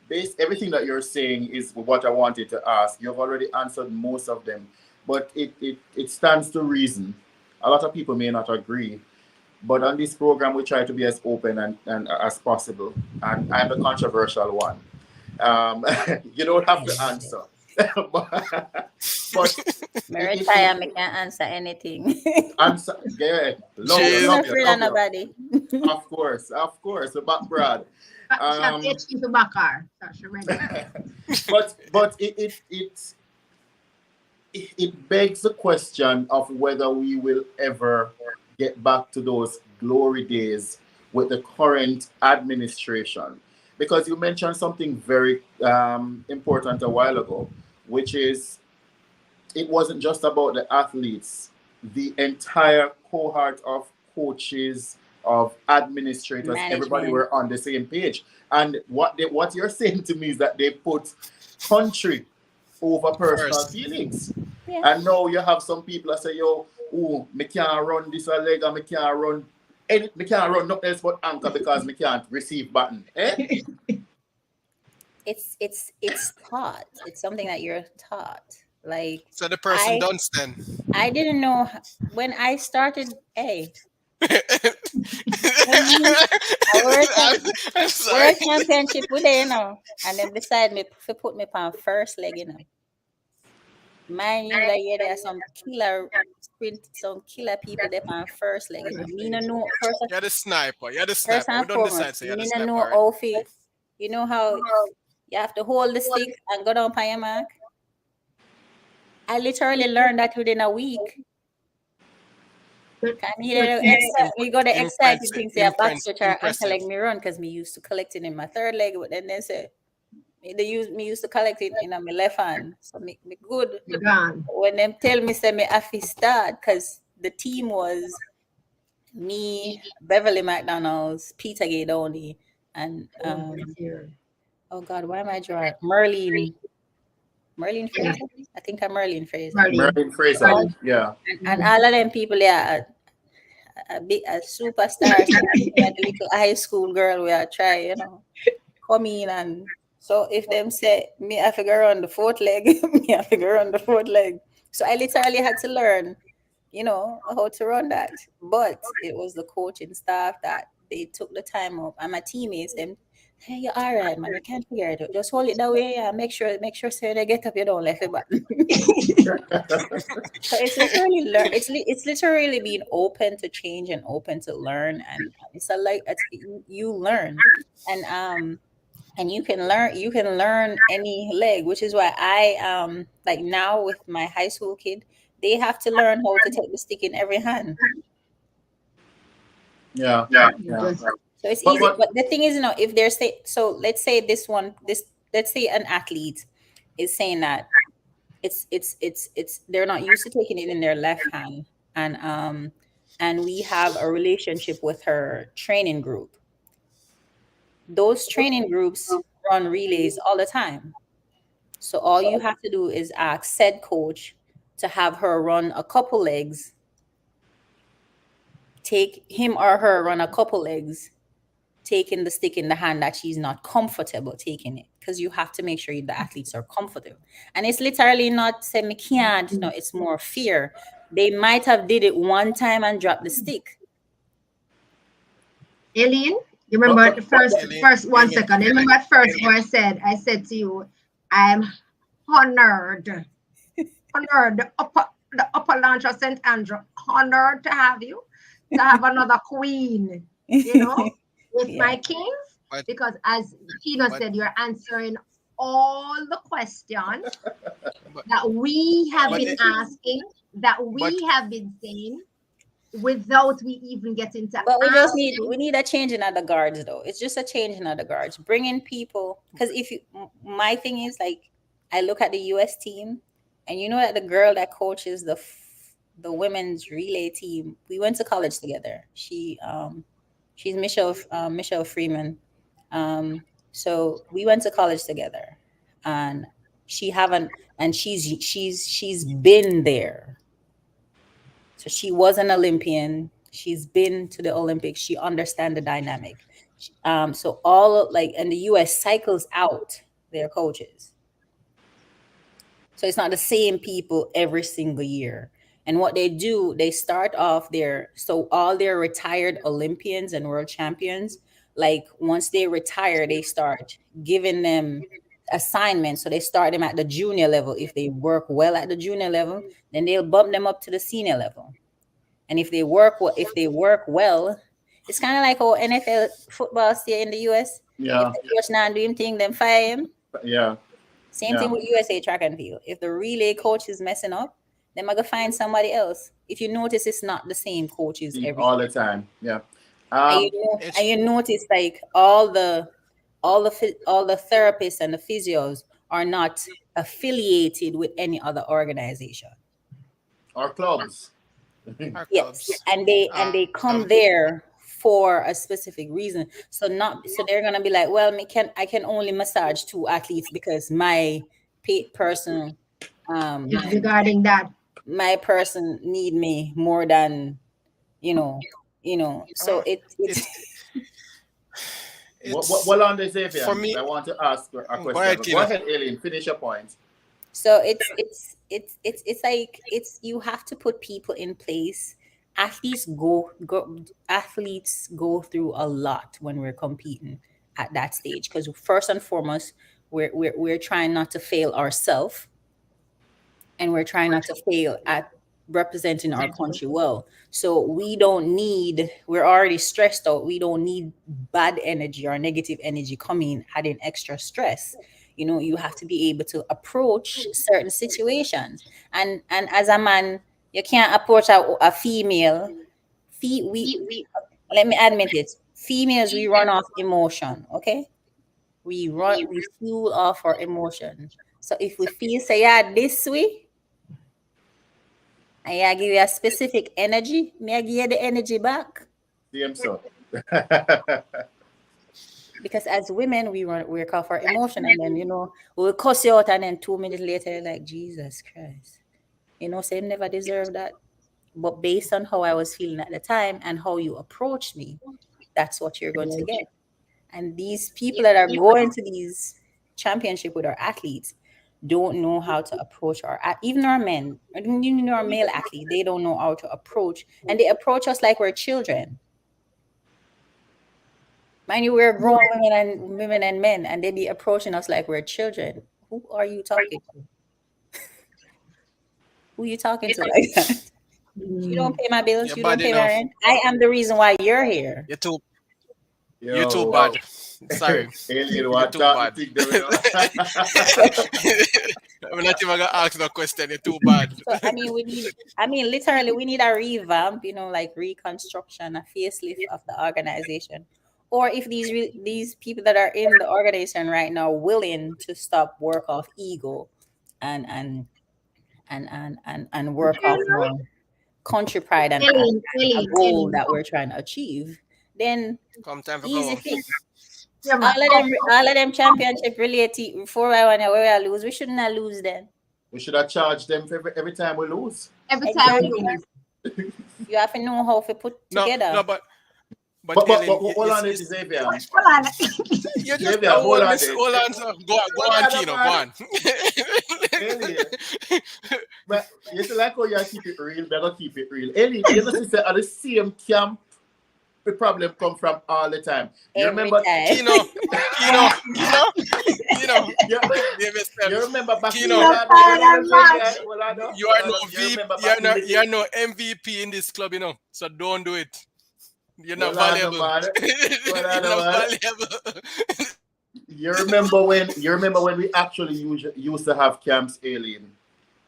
based everything that you're saying is what I wanted to ask. You've already answered most of them, but it stands to reason. A lot of people may not agree, but on this program, we try to be as open and as possible. And I'm the controversial one. Um, you don't have to answer, but me it retire, me can't answer anything. answer. Yeah, Me Jeez. not love you, afraid of love you. nobody. Of course, the back Brad. Shop Um, HQ to Bakar. That's ready. but it begs the question of whether we will ever get back to those glory days with the current administration. Because you mentioned something very important a while ago, which is it wasn't just about the athletes, the entire cohort of coaches, of administrators, everybody Management. were on the same page. And what you're saying to me is that they put country over personal First. feelings. Yeah. And now you have some people that say, yo, oh, me can't run this a leg and me can't run nothing else but anchor because me can't receive button. Eh? It's taught. It's something that you're taught. Like, So the person I don't stand. I didn't know when I started. Hey, when me I I'm we're sorry. a championship with, and then beside me to put me on first leg. Mind you, that yeah, there are some killer sprint, some killer people there on first leg. You know, me no know first, You're the sniper. You're the first sniper. We and don't decide. foremost. So you're the Me no sniper know already. outfit. You know how you have to hold the stick and go down by your mark. I literally learned that within a week. But, Can me but we got the exciting Impressive. things say a back stretcher until like Impressive. me run because me used to collect it in my third leg, but then they say me used to collect it in my left hand. So me good. you're gone. When them tell me say me have to start because the team was me, Beverly McDonald's, Peter Gaydoni, and Here. oh God, why am I drawing? Merlin Fraser? I think I'm Merlin Fraser. Marty. Merlin Fraser. All, Marty. Yeah. and all of them people there a superstar. So like a little high school girl we are try, come in and so if them say me I figure on the fourth leg, me I figure on the fourth leg. So I literally had to learn, how to run that. But it was the coaching staff that they took the time up and my teammates them. Hey, you're all right, man. You can't figure it out. Just hold it that way. Yeah. Make sure, say when you get up, you don't left it back. So it's literally it's literally being open to change and open to learn, and you learn, and you can learn any leg, which is why I like now with my high school kid, they have to learn how to take the stick in every hand. Yeah. You Yeah. just So it's But easy, but the thing is, if they're say so, let's say let's say an athlete is saying that it's they're not used to taking it in their left hand, and we have a relationship with her training group. Those training groups run relays all the time. So all you have to do is ask said coach to have her run a couple legs, take him or her run a couple legs, taking the stick in the hand that she's not comfortable taking it, because you have to make sure the athletes are comfortable. And it's literally not say me can't, it's more fear. They might have did it one time and dropped the stick. Aleen, you but remember but, the but first one Alien. second. You remember at first where I said to you, I'm honored. Honored. The upper launch of St. Andrew. Honored to have you. To have another queen, with Yeah. my kings. But Because as Kino but said, you're answering all the questions but that we have but been it, asking, that but we have been saying, without we even getting to But ask we you. need a change in other guards though. It's just a change in other guards. Bringing people, because if you my thing is like I look at the US team, and you know that the girl that coaches the women's relay team, we went to college together. She's Michelle Freeman. So we went to college together, and she haven't and she's been there. So she was an Olympian. She's been to the Olympics. She understands the dynamic. So and the US cycles out their coaches. So it's not the same people every single year. And what they do, they start off so all their retired Olympians and world champions, like once they retire, they start giving them assignments. So they start them at the junior level. If they work well at the junior level, then they'll bump them up to the senior level. And if they work well, it's kind of like how NFL football stay in the US. If yeah. the coach not doing thing, then fire him. Yeah. Same thing Yeah. with USA track and field. If the relay coach is messing up, then I go find somebody else. If you notice, it's not the same coaches every All year. the time. Yeah. And Um. it's notice like all the therapists and the physios are not affiliated with any other organization. Our clubs. our Yes, clubs. and they come there for a specific reason. So they're gonna be like, well, I can only massage two athletes because person, um, It's regarding that. my person need me more than you know, So It's Well, it's on the for Zavian, me. I want to ask a Go question. ahead, But go Kino. ahead, Alien. Finish your point. so it's like you have to put people in place. Athletes go through a lot when we're competing at that stage, because first and foremost we're trying not to fail ourselves. and we're trying not to fail at representing our country well. So we're already stressed out. We don't need bad energy or negative energy coming, adding extra stress. You have to be able to approach certain situations. And as a man, you can't approach a female. Let me admit it. Females, we run off emotion, okay? We fuel off our emotion. So if we feel say yeah this way, and I give you a specific energy, may I give you the energy back? Same so. Because as women, we call for emotion, and then we'll cuss you out, and then 2 minutes later, you're like, Jesus Christ, say never deserve that. But based on how I was feeling at the time and how you approached me, that's what you're going to get. And these people that are going to these championship with our athletes don't know how to approach even our men, our male athletes, they don't know how to approach, and they approach us like we're children. Mind you, we're grown women and men, and they be approaching us like we're children. Who are you talking to? Who are you talking to like that? You don't pay my bills. You don't pay my rent. I am the reason why you're here. You're too bad. Sorry. You're too bad. I'm not even gonna ask no question. You're too bad. So literally we need a revamp, like reconstruction, a facelift of the organization. Or if these people that are in the organization right now willing to stop work off ego and work off more country pride and a goal that we're trying to achieve, then easy fix. All of them championship related 4x1 where we lose, we shouldn't have lose then. We should have charged them for every time we lose. Every time we lose. You have to know how to put together. No, but hold on, this is Zavian. Hold on. You just hold on, sir. Go on, Kino, go on. But you see, like how you keep it real, better keep it real. Aleen, you know, sister, at the same camp, the problem come from all the time. You remember Kino. You remember back Kino. You are no MVP in this club, so don't do it. You're not valuable. You remember when we actually used to have camps, Aleen,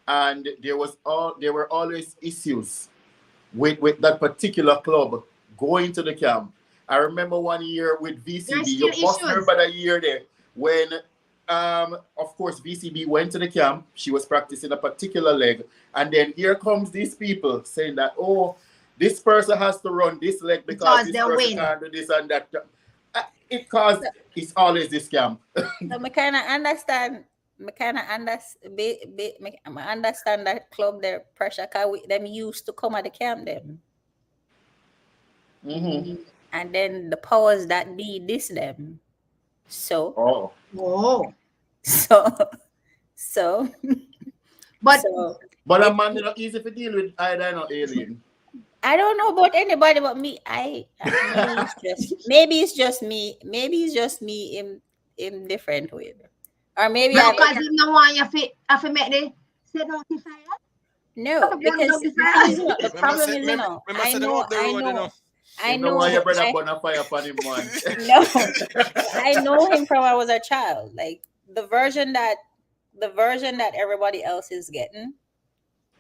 and there were always issues with that particular club going to the camp. I remember one year with VCB. You must remember that year there when, of course, VCB went to the camp. She was practicing a particular leg, and then here comes these people saying that, oh, this person has to run this leg because this person can't do this and that. It's always this camp. So I kind of understand. I understand that club their pressure because them used to come at the camp them. Mm-hmm. And then the powers that be diss them. So. So. But a man not easy to deal with either, no, Aleen. I don't know about anybody but me. Maybe it's just me. Maybe it's just me in different way. Or maybe because you don't want you to make the say notifier. No, because the problem is, I know your brother put a fire upon him one. No, I know him from I was a child. Like the version that everybody else is getting.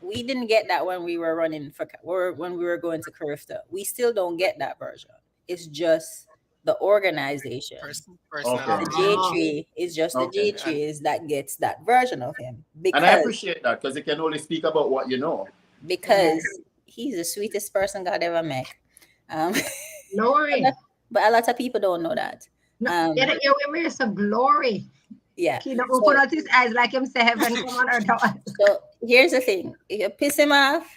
We didn't get that when we were running when we were going to Carifta. We still don't get that version. It's just the organization. The J tree is just the J tree is that gets that version of him. And I appreciate that because you can only speak about what you know. Because he's the sweetest person God ever met. No worry. But a lot of people don't know that. You're so glory. Yeah. He don't open out his eyes like him say heaven come on earth. So here's the thing. If you piss him off,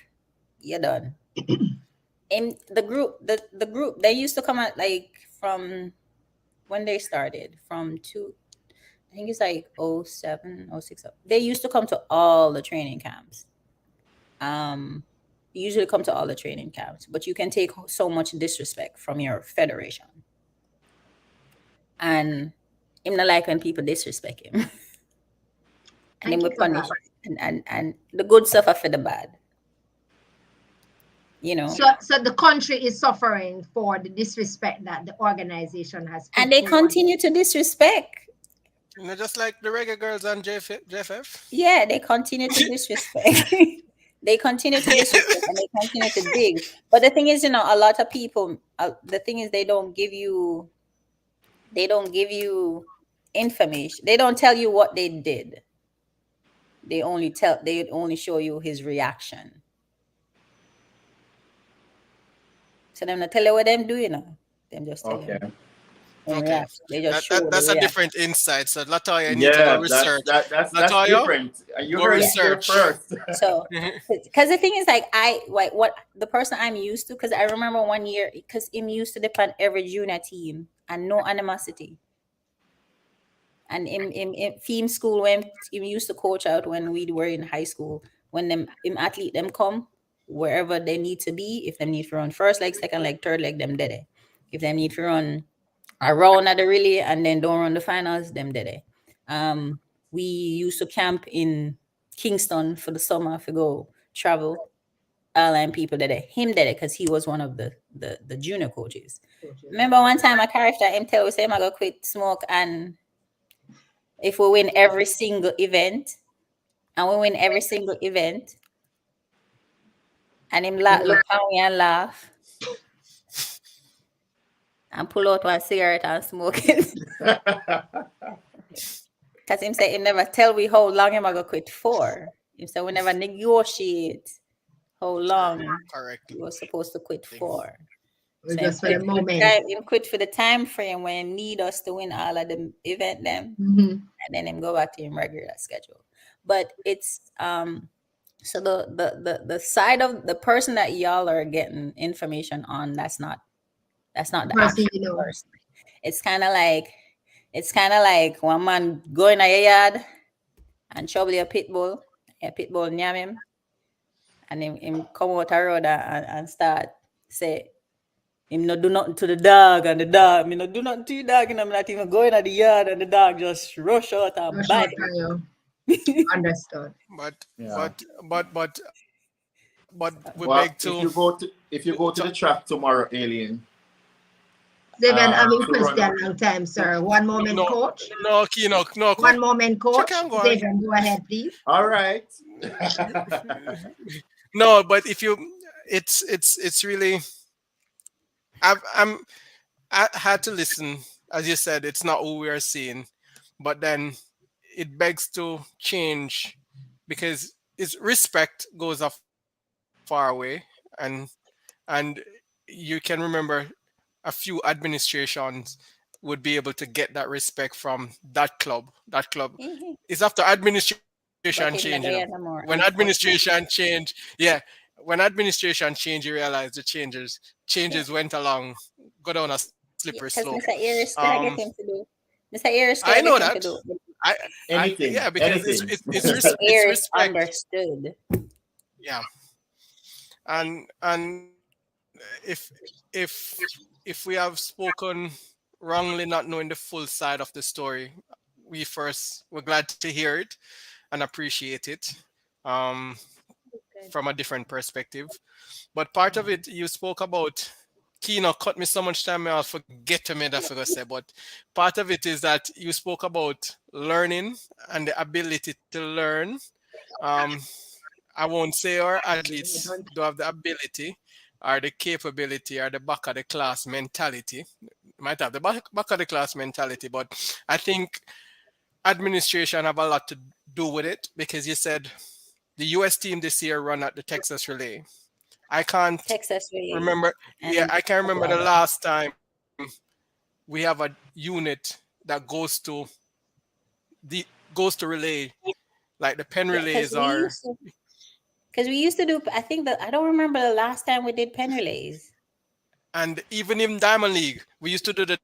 you're done. In the group, they used to come out like from when they started, I think it's like 07, 06. They used to come to all the training camps. Usually come to all the training camps, but you can take so much disrespect from your federation. And him not like when people disrespect him. And then we punish. and the good suffer for the bad, you know. So the country is suffering for the disrespect that the organization has And put they forward. continue to disrespect. Just like the reggae girls on JFF. Yeah, they continue to disrespect. They continue to disrespect and they continue to dig. But the thing is, a lot of people, the thing is, they don't give you information. They don't tell you what they did. They only show you his reaction. So them not tell you what them do, Them just tell Okay. you them Okay, reaction. They just show that's the a reaction. different insight. So Latoya, you need to go Yeah, research. that's Latoya, different. And you go heard Yeah. it here research. first. So, because the thing is, like, what the person I'm used to, because I remember one year, because him used to depend every junior team and no animosity. And in theme school, when him used to coach out when we were in high school, when them him athlete them come wherever they need to be, if they need to run first leg, second leg, third leg, them did it. If they need to run a round at the relay and then don't run the finals, them did it. We used to camp in Kingston for the summer to go travel. Align people did it. Him did it because he was one of the junior coaches. Remember one time a character him tell us him I go quit smoke, and if we win every single event, and we win every single event, and him look at me and laugh and pull out one cigarette and smoke it. Because him say he never tell we how long him I go quit for. Him say we never negotiate how long Correctly. he was supposed to quit for. Or So just for the moment. him quit for the time frame when he need us to win all of the event them, Mhm. and then him go back to him regular schedule. But it's so the side of the person that y'all are getting information on, that's not the Person, actual person. It's kind of like one man going a yard and trouble a pit bull near him, and him come out a road and start say him not do nothing to the dog, and the dog me not do nothing to the dog, and I'm not even going at the yard, and the dog just rush out and Rush out bite on you. Understood. But Yeah. we beg Well, to if you go to the track tomorrow, Alien, Zavian, I'm in to run. question long time, sir. One moment, no coach. Kino One moment, check coach. and go on. Zavian, go ahead, please. All right. No, but if you, it's really, I'm I had to listen. As you said, it's not who we are seeing, but then it begs to change because it's respect goes a far way, and you can remember a few administrations would be able to get that respect from that club. That club is after administration change, but him not there no When more, administration unfortunately. change, yeah, when administration change, you realize the changes Yeah, went along, go down a slippery slope. because Mr. Aries could Um, I get him to do. Mr. Aries I could I know get him to that. do. I, Anything, yeah, because anything. Mr. it's Aries respect. understood. Yeah, and if we have spoken wrongly, not knowing the full side of the story, we're glad to hear it and appreciate it. Um, Good. from a different perspective. But part of it, you spoke about Kino cut me so much time, I'll forget to make that figure say. But part of it is that you spoke about learning and the ability to learn. Um, I won't say our athletes do have the ability or the capability or the back of the class mentality. Might have the back of the class mentality, but I think administration have a lot to do with it because you said the US team this year run at the Texas Relay. I can't Texas Ray remember. Yeah, and I can't a remember couple the other. last time we have a unit that the goes to relay like the pen Yeah, relays are, because we used to do. I think that I don't remember the last time we did pen relays. and even in Diamond League, we used to do the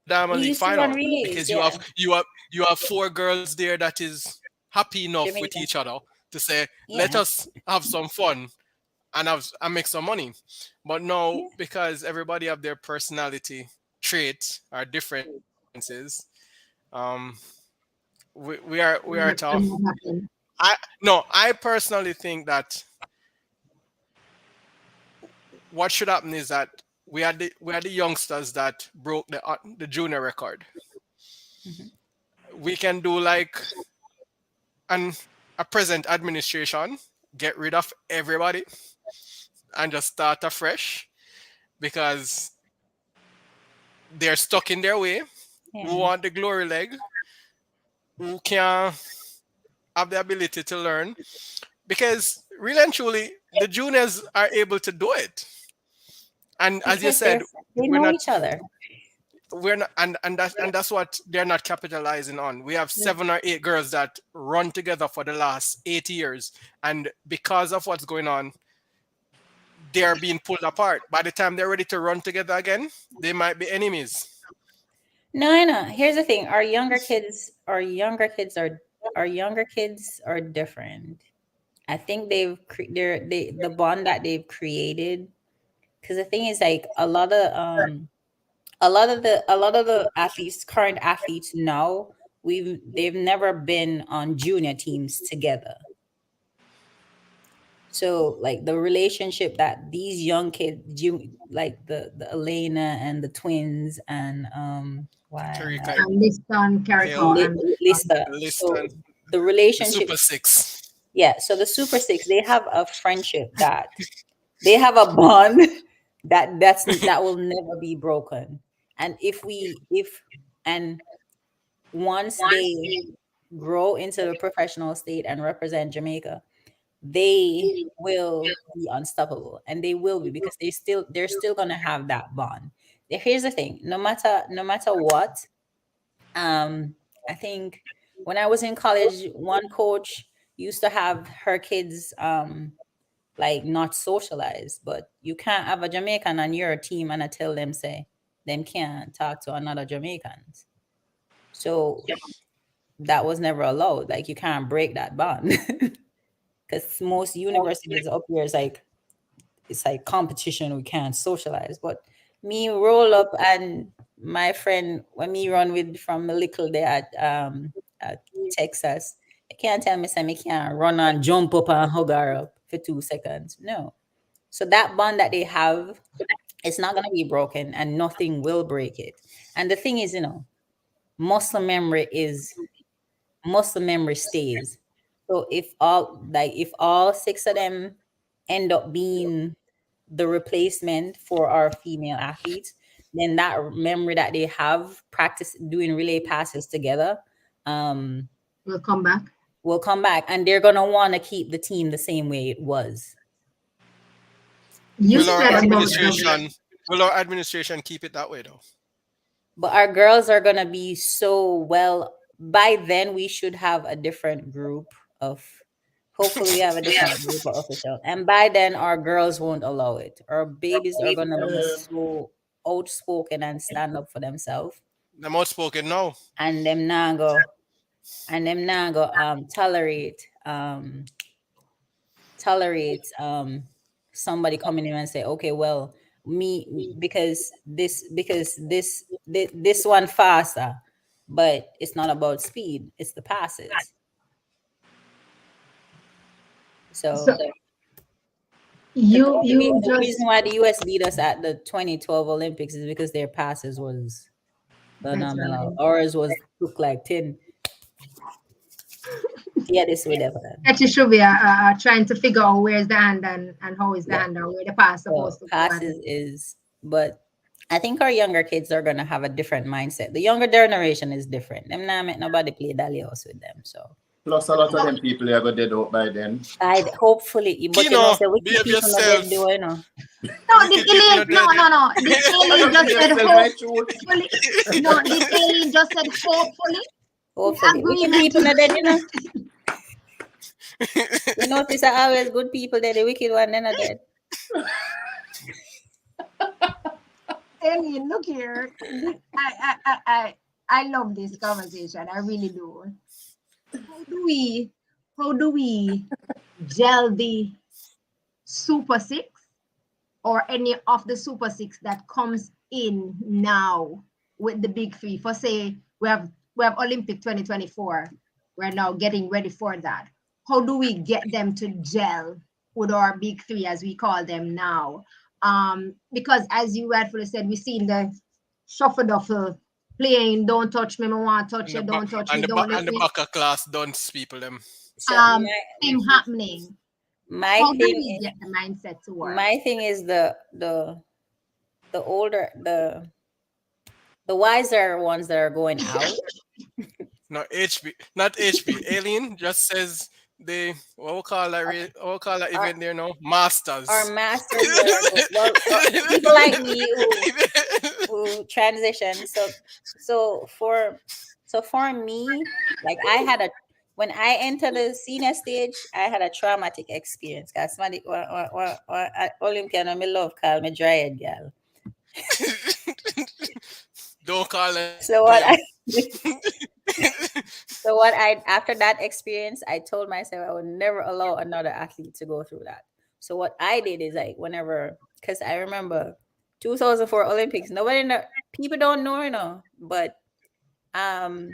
Diamond League We final used to run because relays. Yeah, you have four girls there that is happy enough with each Jamaica. other to say let Yeah, us have some fun and make some money. But now yeah. because everybody have their personality traits or differences, um, we are Make tough. them happen. I personally think that what should happen is that we are the youngsters that broke the junior record. Mhm. We can do like an a present administration, get rid of everybody and just start afresh because they're stuck in their way. Who Yeah. want the glory leg? Who can have the ability to learn? Because really and truly, the juniors are able to do it. And as you Because said, they we're know not each other. we're not and that's what they're not capitalizing on. We have 7 or 8 girls that run together for the last 8 years, and because of what's going on, they're being pulled apart. By the time they're ready to run together again, they might be enemies. No, I know. Here's the thing: our younger kids are different. I think the bond that they've created. Because the thing is, like a lot of the athletes, current athletes now, they've never been on junior teams together. So like the relationship that these young kids, like the Elena and the twins and why am I Tarika And Liston, Carico, Hill, and Lista. Liston, So the the relationship, Super Six. yeah. So the Super Six, they have a friendship that they have a bond that will never be broken. And if and once they grow into the professional state and represent Jamaica, they will be unstoppable, and they will be because they're still gonna have that bond. Here's the thing: no matter what, I think when I was in college, one coach used to have her kids like not socialized, but you can't have a Jamaican on your team and I tell them say them can't talk to another Jamaicans. So that was never allowed. Like you can't break that bond. Because most universities up here is like it's like competition. We can't socialize. But me roll up and my friend when me run with from a little there at Texas, I can't tell me say me can't run and jump up and hug her up for 2 seconds. No. So that bond that they have, it's not gonna be broken and nothing will break it. And the thing is, muscle memory is muscle memory stays. So if all 6 of them end up being the replacement for our female athletes, then that memory that they have practice doing relay passes together um will come back. will come back and they're gonna want to keep the team the same way it was. You Will our said about the administration will our administration keep it that way though? But our girls are gonna be so well by then. We should have a different group of. Hopefully, we have a different group of officials, and by then, our girls won't allow it. Our babies are gonna be so outspoken and stand up for themselves, The most spoken now. and them now go tolerate somebody coming in and say, okay, well, me because this one faster, but it's not about speed, it's the passes. so So because you the just reason why the US beat us at the 2012 Olympics is because their passes was better. phenomenal. Ours was look like 10. Yeah, this way never. That you should be trying to figure out where's the hand and how is the Yeah. hand and where the pass So supposed to go. passes is, but I think our younger kids are gonna have a different mindset. The younger generation is different. Them not make nobody play dolly house with them. So Plus, a lot of them people are going to dead out by then. I hopefully, but Kino, say wicked behave people not dead yourself. do, No, the Wicked people alien, are dead. no. The alien just said Yourself, my truth. hopefully. No, the alien just said hopefully. Hopefully, wicked Agreement. people not dead. You notice that always good people dead. The wicked one they're not dead. Alien, look here. I love this conversation. I really do. How do we gel the Super Six or any of the Super Six that comes in now with the big three? For say we have Olympic 2024. We're now getting ready for that. how do we get them to gel with our big three, as we call them now? Because as you rightfully said, we seen the shuffle duffle playing, don't touch me, I want to touch you, don't touch me, don't and let the me, back of class don't people them. So thing happening. my How do thing we is get the mindset to work? my thing is the older the wiser ones that are going out. Not HB, not HB. Alien just says they what we call that what we call that Our, event there now? our Masters. masters that are people like me who transition. So for me, like I had a when I entered the senior stage, I had a traumatic experience. Cause somebody Olympian me love call me dryad girl. Don't call them So what them. I so what I after that experience, I told myself I would never allow another athlete to go through that. So what I did is like whenever, because I remember 2004 Olympics, people don't know, but um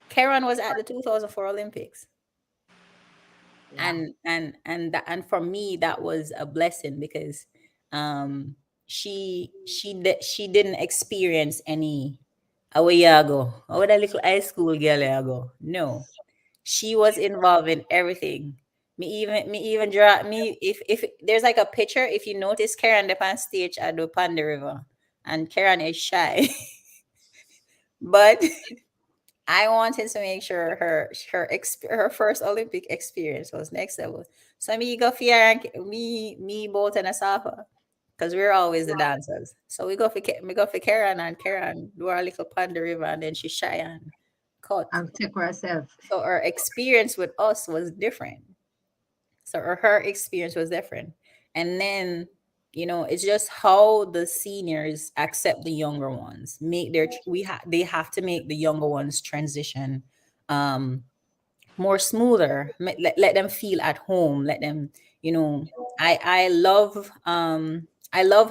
Karen was at the 2004 Olympics. Yeah. And for me that was a blessing because she didn't experience any away you go. Oh, that little high school girl you go. No. She was involved in everything. Me even draw me if there's like a picture, if you notice Karen up on stage at the Panda River and Karen is shy. But I wanted to make sure her first Olympic experience was next level. So me go for me both and a Safa because we're always the dancers. So we go for Karen, and Karen do our little Panda River, and then she shy and cut. And take herself. So her experience with us was different. So her experience was different. And then, it's just how the seniors accept the younger ones. They have to make the younger ones transition more smoother. Let them feel at home. Let them, I love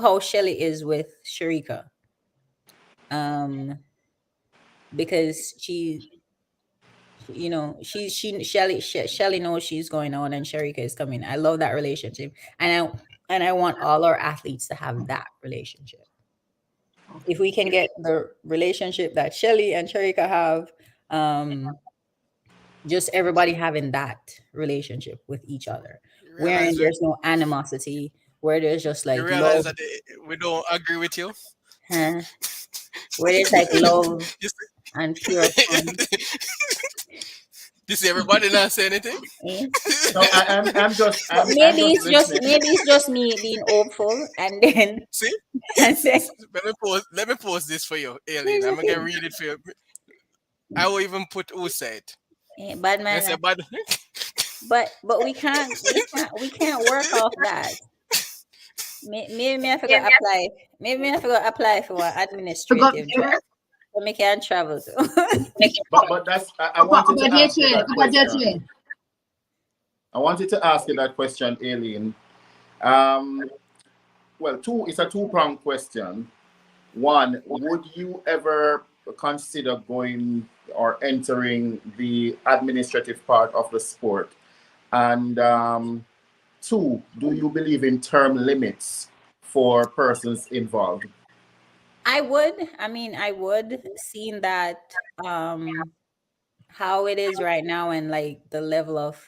how Shelly is with Sharika. Because Shelly knows she's going on and Sharika is coming. I love that relationship, and I want all our athletes to have that relationship. If we can get the relationship that Shelly and Sharika have, just everybody having that relationship with each other, You wherein realize there's no animosity, where there's just you like realize love, that we don't agree with you. huh? Where there's like love You and pure fun. see, you see everybody not say anything. Eh? No, But I'm just listening. maybe it's just me being hopeful, and then See, and then let me post this for you, Alien. it's I'm gonna okay. read it for you. I will even put who said. Bad I man. say, but But we can't work off that. Maybe I forgot apply. Maybe I forgot apply for an But, administrative job, so me can travel to. But that's I wanted to ask you that about your question. trade. I wanted to ask you that question, Aileen. Um, well, it's a two-pronged question. One, would you ever consider going or entering the administrative part of the sport? And two, do you believe in term limits for persons involved? I would. I would, seeing that how it is right now and like the level of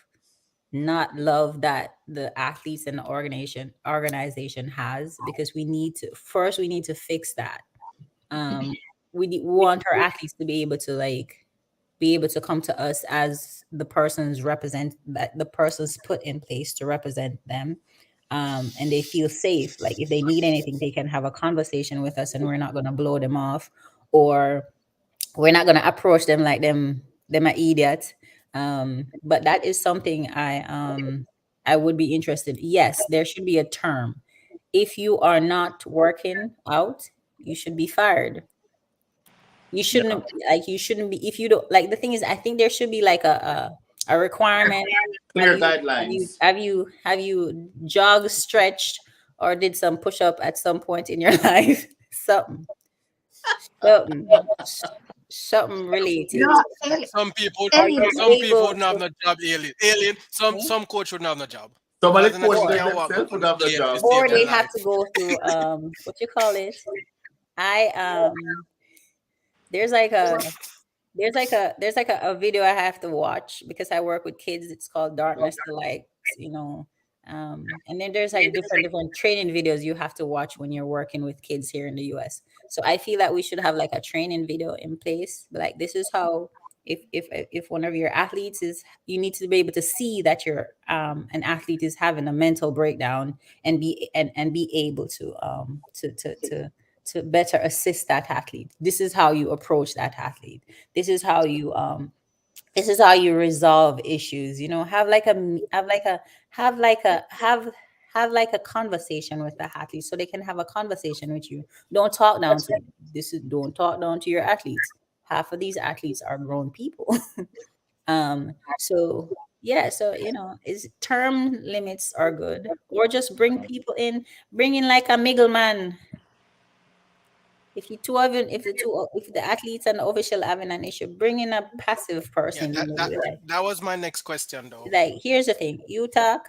not love that the athletes and the organization has, because we need to fix that. um we want our athletes to be able to come to us as the persons put in place to represent them, and they feel safe. Like if they need anything, they can have a conversation with us, and we're not going to blow them off, or we're not going to approach them like them are idiots. But that is something I would be interested. Yes, there should be a term. If you are not working out, you should be fired. Yeah. You shouldn't be, if you don't, like, the thing is, I think there should be like a requirement. have Clear you have you guidelines. have you have you jogged, stretched, or did some push up at some point in your life? Something. Something. something related. No, Are you some Elliot, people able wouldn't have to? no job. Alien. Hmm? Some coach wouldn't have no job Some of because the in a coaches team Or them can't walk themselves up would on the have the plane to job. save or their they have to life. go through what you call it? I there's like a there's like a video I have to watch because I work with kids. It's called Darkness to Light, you know. And then there's like different training videos you have to watch when you're working with kids here in the US. So I feel that we should have like a training video in place. Like this is how if one of your athletes is, you need to be able to see that your an athlete is having a mental breakdown and be able to better assist that athlete. This is how you approach that athlete. This is how you this is how you resolve issues. You know, have like a conversation with the athlete so they can have a conversation with you. Don't talk down to them. Don't talk down to your athletes. Half of these athletes are grown people. So yeah, so is term limits are good, or just bring people in, bring in like a middleman. If you two having, if the athletes and the official having an issue, bring in a passive Yeah, person. that was my next question though. Like here's the thing: you talk,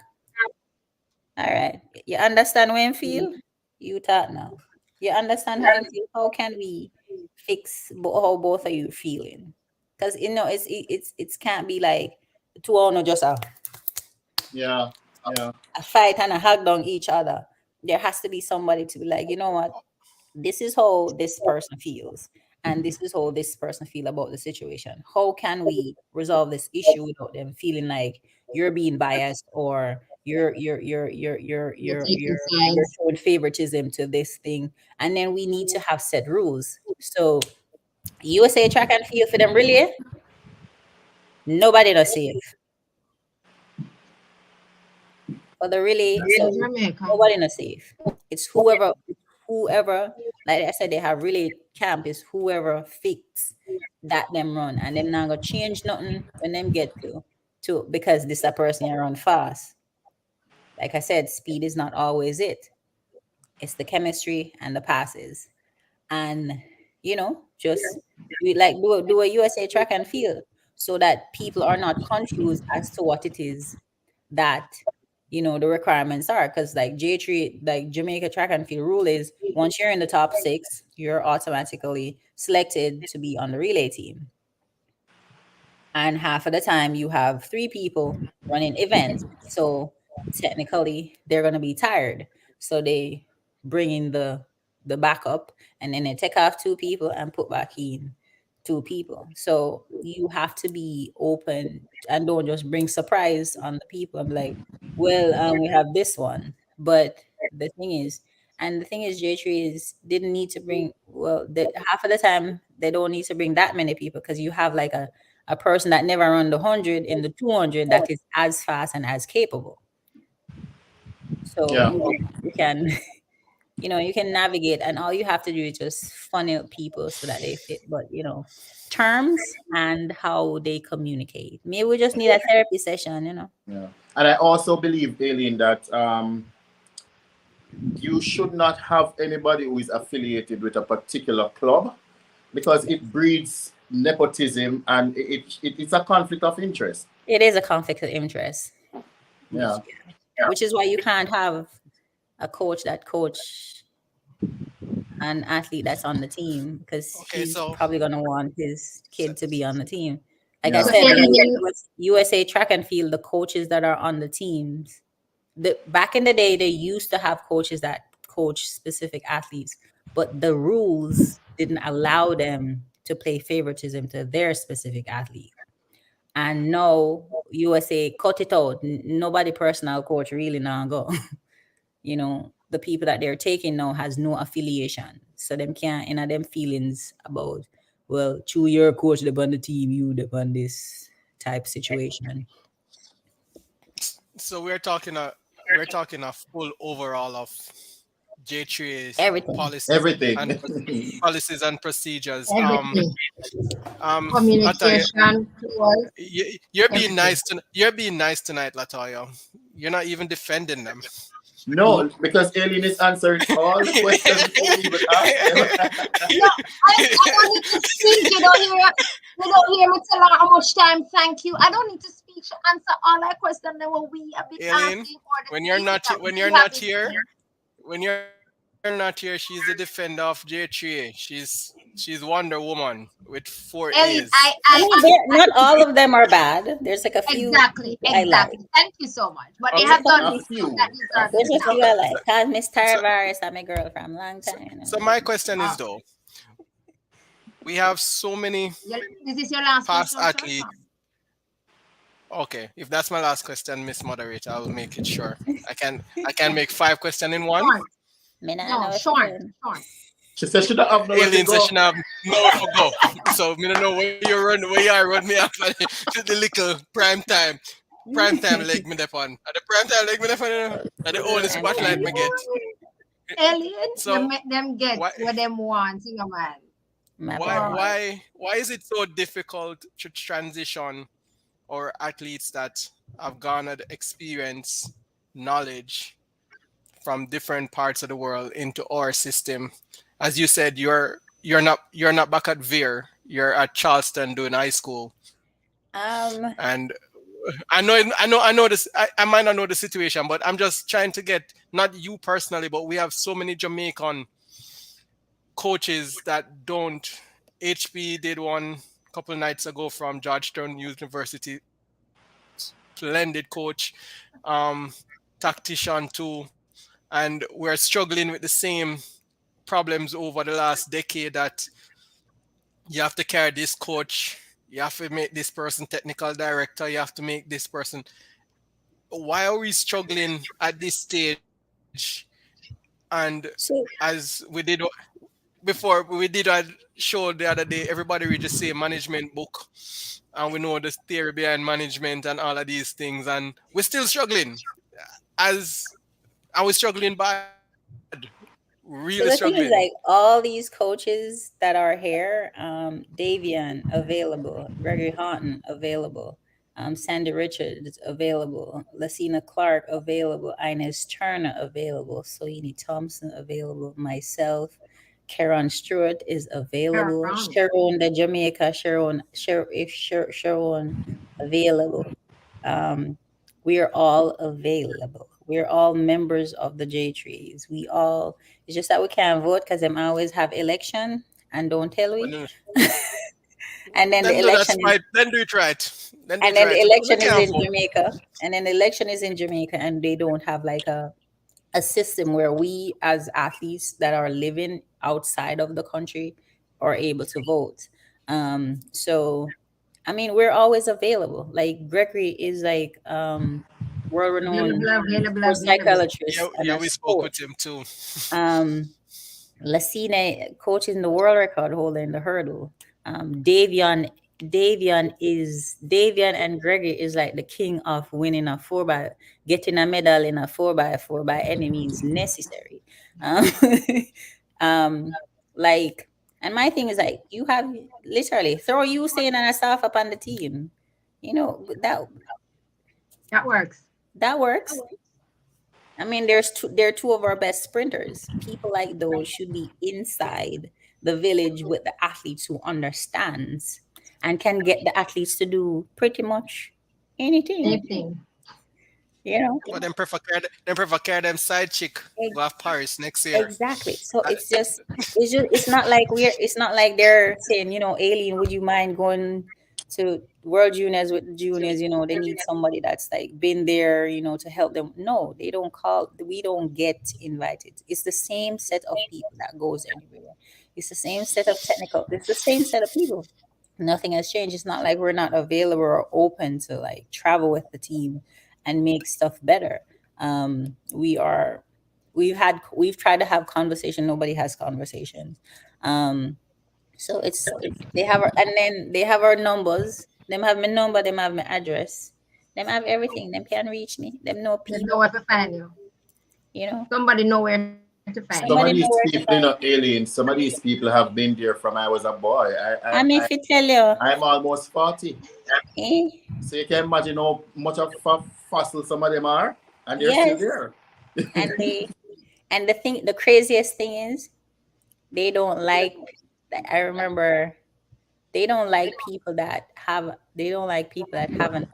all right. You understand how you feel. You talk now. You understand how you feel. How can we fix how both of you feeling? Because it's can't be like two on just Yeah, yeah, a fight and a hug down each other. There has to be somebody to be like, you know what? This is how this person feels, and this is how this person feel about the situation. How can we resolve this issue without them feeling like you're being biased, or you're taking you're sides. showing favoritism to this thing? And then we need to have set rules. So USA track and field for them really, nobody not safe for the relay. In So Jamaica. nobody not safe. It's whoever, like I said, they have relay camp is whoever fix that them run, and them not gonna change nothing when them get to because this a person you run fast. Like I said, speed is not always it. It's the chemistry and the passes. And just do a USA track and field so that people are not confused as to what it is that the requirements are. Because like J3, like Jamaica track and field rule is, once you're in the top six, you're automatically selected to be on the relay team. And half of the time you have three people running events, so technically they're going to be tired, so they bring in the backup, and then they take off two people and put back in two people. So you have to be open and don't just bring surprise on the people. I'm like, well, we have this one, but the thing is J3 is didn't need to bring, well, half of the time they don't need to bring that many people, because you have like a person that never run the 100 in the 200 that is as fast and as capable. So yeah. you can you can navigate, and all you have to do is just funnel people so that they fit. But terms and how they communicate. Maybe we just need a therapy session. Yeah. And I also believe, Aleen, that you should not have anybody who is affiliated with a particular club, because it breeds nepotism, and it's a conflict of interest. It is a conflict of interest, Yeah. which is why you can't have a coach that coach an athlete that's on the team, because Okay, he's so probably going to want his so kid to be on the team. Like I Yeah. So said, Elliot, USA track and field, the coaches that are on the teams, back in the day, they used to have coaches that coach specific athletes, but the rules didn't allow them to play favoritism to their specific athlete. And now USA cut it out. Nobody personal coach really now go. The people that they're taking now has no affiliation, so them can't them feelings about, well, chew your coach the on the team, you the on this type situation. so we're talking a full overall of J3's Everything. Everything. policies and procedures. everything. Latoya, Communication, clause, you're being everything. nice you're being nice tonight, Latoya. You're not even defending them. No, because Aleen is answering all the questions before we even ask them. No, I don't need to speak. You don't hear me tell her how much time. Thank you. I don't need to speak. She answer all our questions that were we have been Aileen, asking or the when you're speaking not that when we you're have not been here, here. when you're not here, she's the defender of J3A. She's Wonder Woman with 4 A's. Ellie, I mean, not all of them are bad. There's like a few exactly, people I like. Thank you so much. But they Okay. have done A this few. that A deserve There's this a few. few now. I like. Cause Miss So, Taravarus, I'm a girl from a long so, time. You so know. my question is Uh, though, we have so many this is your last past question, sir? athletes. Okay, if that's my last question, Miss Moderator, I'll make it sure. I can make 5 questions in one. Sean. Me nah know No, what you're Sean. doing. Sean. She said she don't have nowhere to Alien said go. she have nowhere to go. So me don't know where you are run me off at the little prime time leg me dep on. At the prime time leg me dep on, at the only And spotlight me get. Alien, you So make them get why what them want, man. my why bad. God. why is it so difficult to transition or athletes that have garnered experience, knowledge from different parts of the world into our system? As you said, you're not back at Veer. You're at Charleston doing high school, Um, and I know this. I might not know the situation, but I'm just trying to get not you personally, but we have so many Jamaican coaches that don't. HP did one couple nights ago from Georgetown University, splendid coach, um, tactician too, and we're struggling with the same problems over the last decade that you have to carry this coach, you have to make this person technical director, you have to make this person. Why are we struggling at this stage? And so as we did before, we did a show the other day, everybody read the same management book, and we know the theory behind management and all of these things, and we're still struggling. As I was struggling bad, really So the thing struggling. is, like all these coaches that are here, Davian available, Gregory Houghton available, Sandy Richards available, Lacina Clarke available, Inez Turner available, Soini Thompson available, myself, Karen Stewart is available, Around. Sharon the Jamaica, Sharon available. Um, we are all available. We're all members of the J trees. We all, it's just that we can't vote because them always have election and don't tell But we. then, And then the then do that election is right. Then do it right. Then do and it then the right. We election is can't in vote. Jamaica. And then the election is in Jamaica and they don't have like a system where we as athletes that are living outside of the country are able to vote. So I mean we're always available. Like Gregory is like world renowned Available, available, sports available. Yeah, psychologist and yeah, a we spoke sport. with him too. Um Lacine coaching the world record holder in the hurdle. Davian and Gregory is like the king of winning a four by getting a medal in a 4x4 by any means necessary. Um, um like and my thing is like you have literally throw Usain and a staff up on the team. You know That works. that works. I mean, they're two of our best sprinters. People like those should be inside the village with the athletes who understands and can get the athletes to do pretty much anything. Anything. You know, But then prefer them side chick go Ex- off Paris next year. exactly. So Uh, it's not like it's not like they're saying, Alien, would you mind going to World Juniors with the juniors? They need somebody that's like been there, to help them. No, they don't call. We don't get invited. It's the same set of people that goes anywhere. It's the same set of technical. It's the same set of people. Nothing has changed. It's not like we're not available or open to like travel with the team and make stuff better. We are we've tried to have conversation, nobody has conversations. So it's they have our, and then they have our numbers, them have my number, them have my address, them have everything, them can reach me, them know They people, know where to find you. you know Somebody know where to find you. Some of somebody these know where to people, find me. Alien, some of these people have been there from I was a boy. And if you tell you, I'm almost 40. eh, So you can imagine how much of a fossil some of them are, and they're still yes, there. And the craziest thing is they don't like. I remember they don't like people that have. They don't like people that have an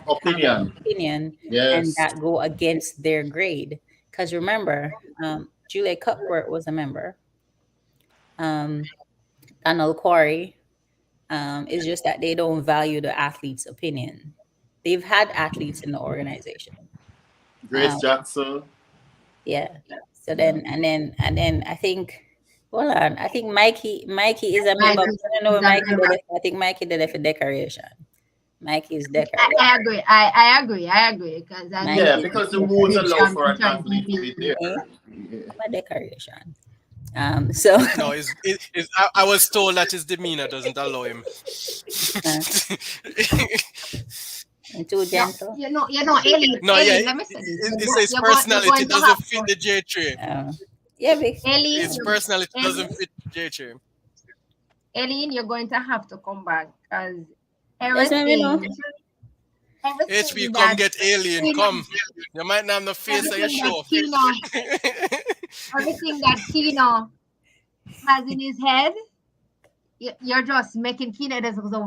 Opinion. opinion and Yes. that go against their grade. Because remember, Julia Cupworth was a member. Um, Donald Quarry. It's just that they don't value the athlete's opinion. They've had athletes in the organization. Grace Jackson. Yeah. So Yeah. then I think hold on. I think Mikey is a member. Mike I is don't know is what a Mikey did. member. I think Mikey did it for decoration. Mikey is I decoration. agree. I agree. I agree because I know Yeah, Mikey the because the is rules allow decoration. for an champion athlete to be there. Eh? Yeah. I'm a decoration. So No, I was told that his demeanor doesn't allow him. uh, I'm too No, gentle. Aileen, No, yeah, Aileen, let me say this. it says You're personality going to doesn't have fit to, the J tree. Yeah, big. Aileen, His personality doesn't Aileen, fit the J tree. Aileen, you're going to have to come back because Just let me know. everything, HB, everything come that get alien, Kino, come. You might not have the face of your everything that show. Kino, everything that Kino has in his head, you're just making Kino just go.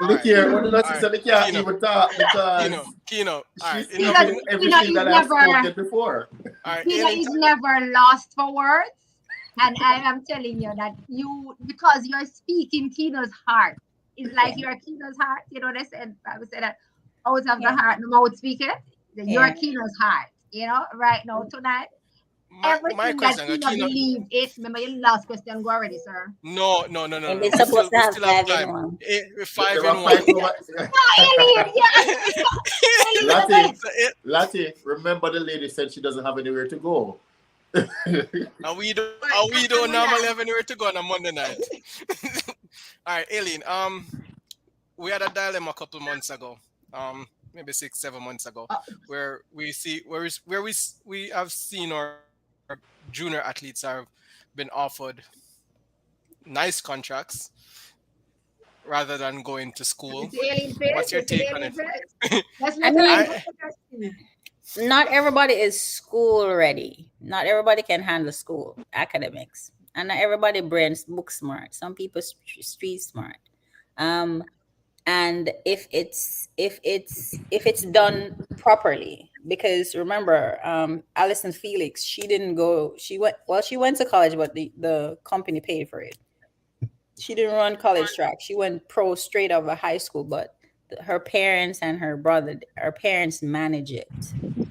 All Look right, here, what did I all say? right, They can't Kino, even talk Kino, because Kino. All right, she's enough. Because speaking Kino everything is that I've never spoken before. All right, Kino alien. is never lost for words. And I am telling you that because you're speaking Kino's heart. It's like Yeah. you're Kino's heart. You know, they said, Bible said that out of the Yeah. heart, the mouth speaketh. You're Yeah. Kino's heart. Right now, tonight, My everything that question, Kino Kino. believed it. Remember your last question, go already, sir. And No. they're supposed to We have still have five in time. one. We're They five were in one. fighting over. No, Alien, yeah. Alien, you're Lottie, going. So Lottie, remember the lady said she doesn't have anywhere to go. and we don't normally have anywhere to go on a Monday night. All right, Alien. We had a dilemma a couple months ago. Maybe 6, 7 months ago, where we have seen our junior athletes have been offered nice contracts rather than going to You school. see Alien What's face? your You see take on Alien it? face? Let's I let mean, Alien I go. not everybody is school ready. Not everybody can handle school academics, and not everybody brains book smart. Some people street smart. Um, and if it's done properly, because remember, Alison Felix, she didn't go. She went to college, but the company paid for it. She didn't run college track. She went pro straight out of high school, but her parents and her parents manage it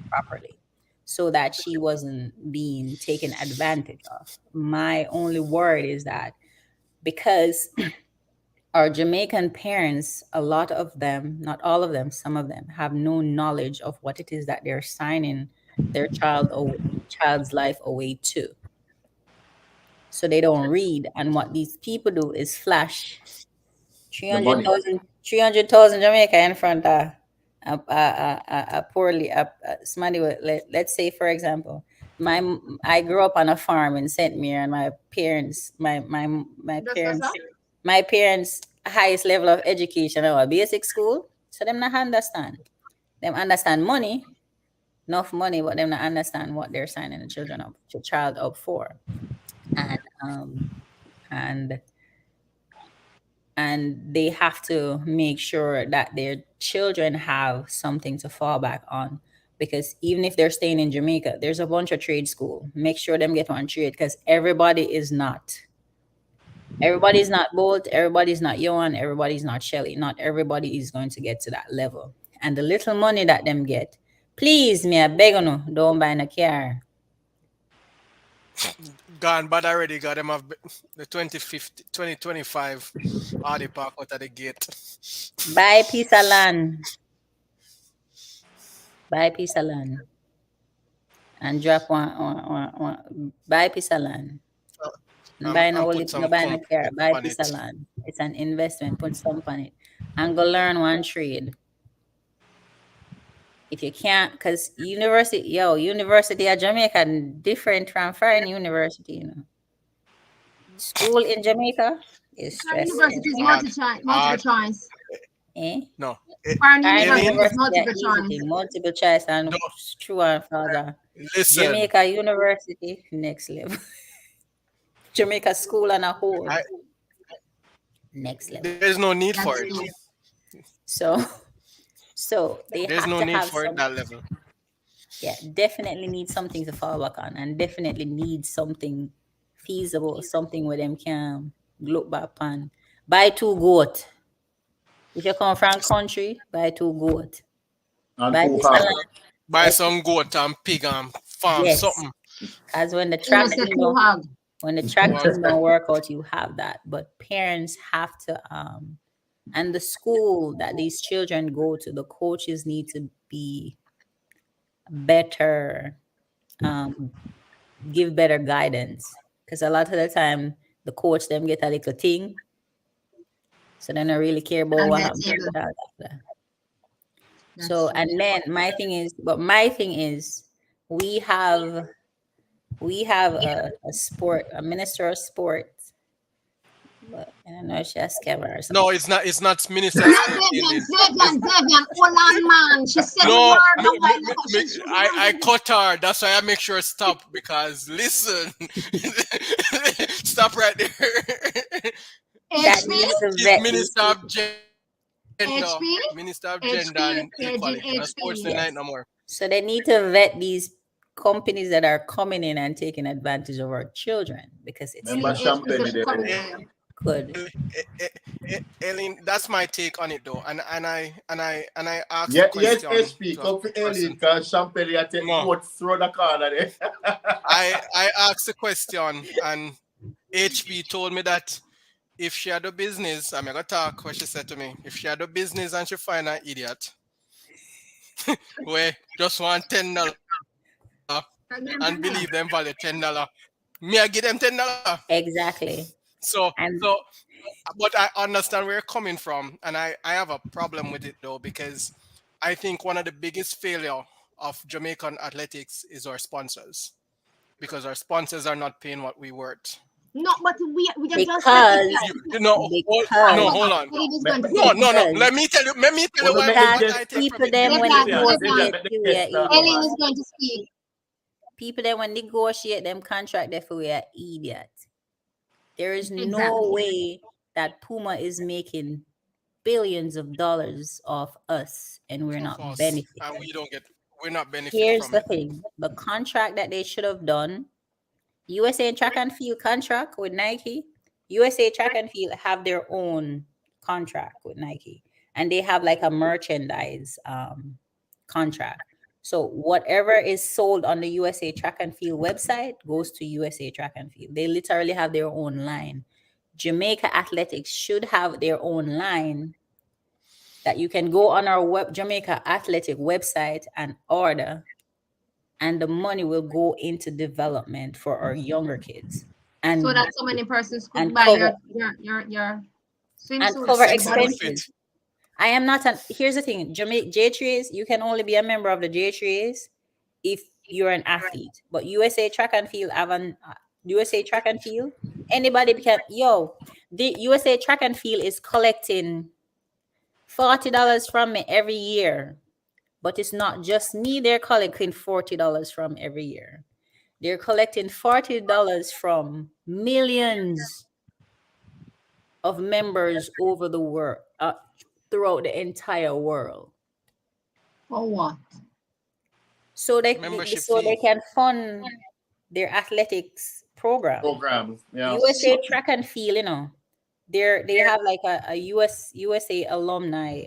properly so that she wasn't being taken advantage of. My only word is that because our Jamaican parents, a lot of them, not all of them, some of them have no knowledge of what it is that they're signing their child's life away to. So they don't read, and what these people do is flash The money. 300,000 Jamaica in front of a poorly somebody let's say for example I grew up on a farm in St. Mary, and my parents my Just go, parents sir. my parents highest level of education our basic school, so them not understand. Them understand money, enough money, but them not understand what they're signing the child up for. And um and and they have to make sure that their children have something to fall back on, because even if they're staying in Jamaica, there's a bunch of trade school. Make sure them get one trade, because everybody's not Bolt, everybody's not Johan, everybody's not Shelly. Not everybody is going to get to that level. And the little money that them get, please me I beg you, don't buy a car. gone bad already. Got them have the 2050, 2025 Audi Park out of the gate. Buy a piece of land, buy a piece of land and drop buy a piece of land. No buy no And only put no some buy no pump car, buy a on piece of it. land. It's an investment. Put some on it. And go learn one trade. If you can't, because University of Jamaica different from foreign university, School in Jamaica is Our stressful. university is Hard, multiple hard. choice. Eh? No. Foreign Our university Aleen, is university are multiple easy choice. thing, multiple choice and don't true and father. listen. Jamaica University, next level. Jamaica school and a whole, I next level. there's no need for That's it. true. So so they There's have no to need have for it some, that level. yeah, definitely need something to fall back on, and definitely need something feasible, something where them can look back on. Buy two goat. If you come from country, buy two goat. And Buy two this a hog. land. Buy Buy some goat and pig and farm yes. something. As when the You know, track say team two hug. Well, don't work out, you have that. But parents have to and the school that these children go to, the coaches need to be better, um, give better guidance. Because a lot of the time the coach them get a little thing. So they don't really care about And what that's happens to it. the child after. That's So true. and then my thing is we have a sport, a minister of sports, but I don't know if she has camera or something. no, it's not. It's not Minister No, of Sport, Zavian, Aleen. Zavian, Zavian. Hold on, man. She said the No, word a while ago. She should I have. cut her. That's why I make sure stop because listen, stop right there. That HP, needs to She's vet these Minister of people. Gender, HP, Minister of Gender HP, and paging Equality. No sports HP. tonight Yes. no more. So they need to vet these companies that are coming in and taking advantage of our children, because it's Remember Feeling not HP Champagne said she there. coming Eh, for you. good. Eileen, that's my take on it though, and I asked the Yes, question HP. to a Come for person. Aleen, because Champagne I take No, goats through the corner there. I asked the question, and HB told me that if she had a business, I'm gonna talk what she said to me. If she had a business and she find an idiot where just want $10 and believe them value $10, me I give them $10. Exactly. So And so but I understand where you're coming from, and I have a problem with it though because I think one of the biggest failure of Jamaican athletics is our sponsors because our sponsors are not paying what we worth. No, but we are just set it because there. No, because hold on. It is Me- going to me- No, speak. no, no. because Let me tell you Well, why make the that what I guest take from people it. then Let when me tell Zavian, you. Zavian. negotiate Let the we are guest talk, idiot. Ellen man. is going to speak. People then when negotiate them contract they we are idiot. There is no Exactly. way that Puma is making billions of dollars off us and we're Of not us, benefiting. and we're not benefit Here's from the it. thing: the contract that they should have done, USA Track and Field contract with Nike, USA Track and Field have their own contract with Nike, and they have like a merchandise contract. So whatever is sold on the USA Track and Field website goes to USA Track and Field. They literally have their own line. Jamaica Athletics should have their own line that you can go on our Jamaica Athletic website and order, and the money will go into development for our younger kids So and that so many persons could and buy cover your and swimsuit, cover your Sexy bodysuit. outfit. expenses. I am not an Here's the thing, Jamaica J3s, you can only be a member of the J3s if you're an athlete. But USA Track and Field have an USA Track and Field. Anybody can the USA Track and Field is collecting $40 from me every year. But it's not just me they're collecting $40 from every year. They're collecting $40 from millions of members over the world, throughout the entire world. For what? So Membership they fee. can fund their athletics program. Programs. Yeah. USA Track and Field, they have like a USA alumni.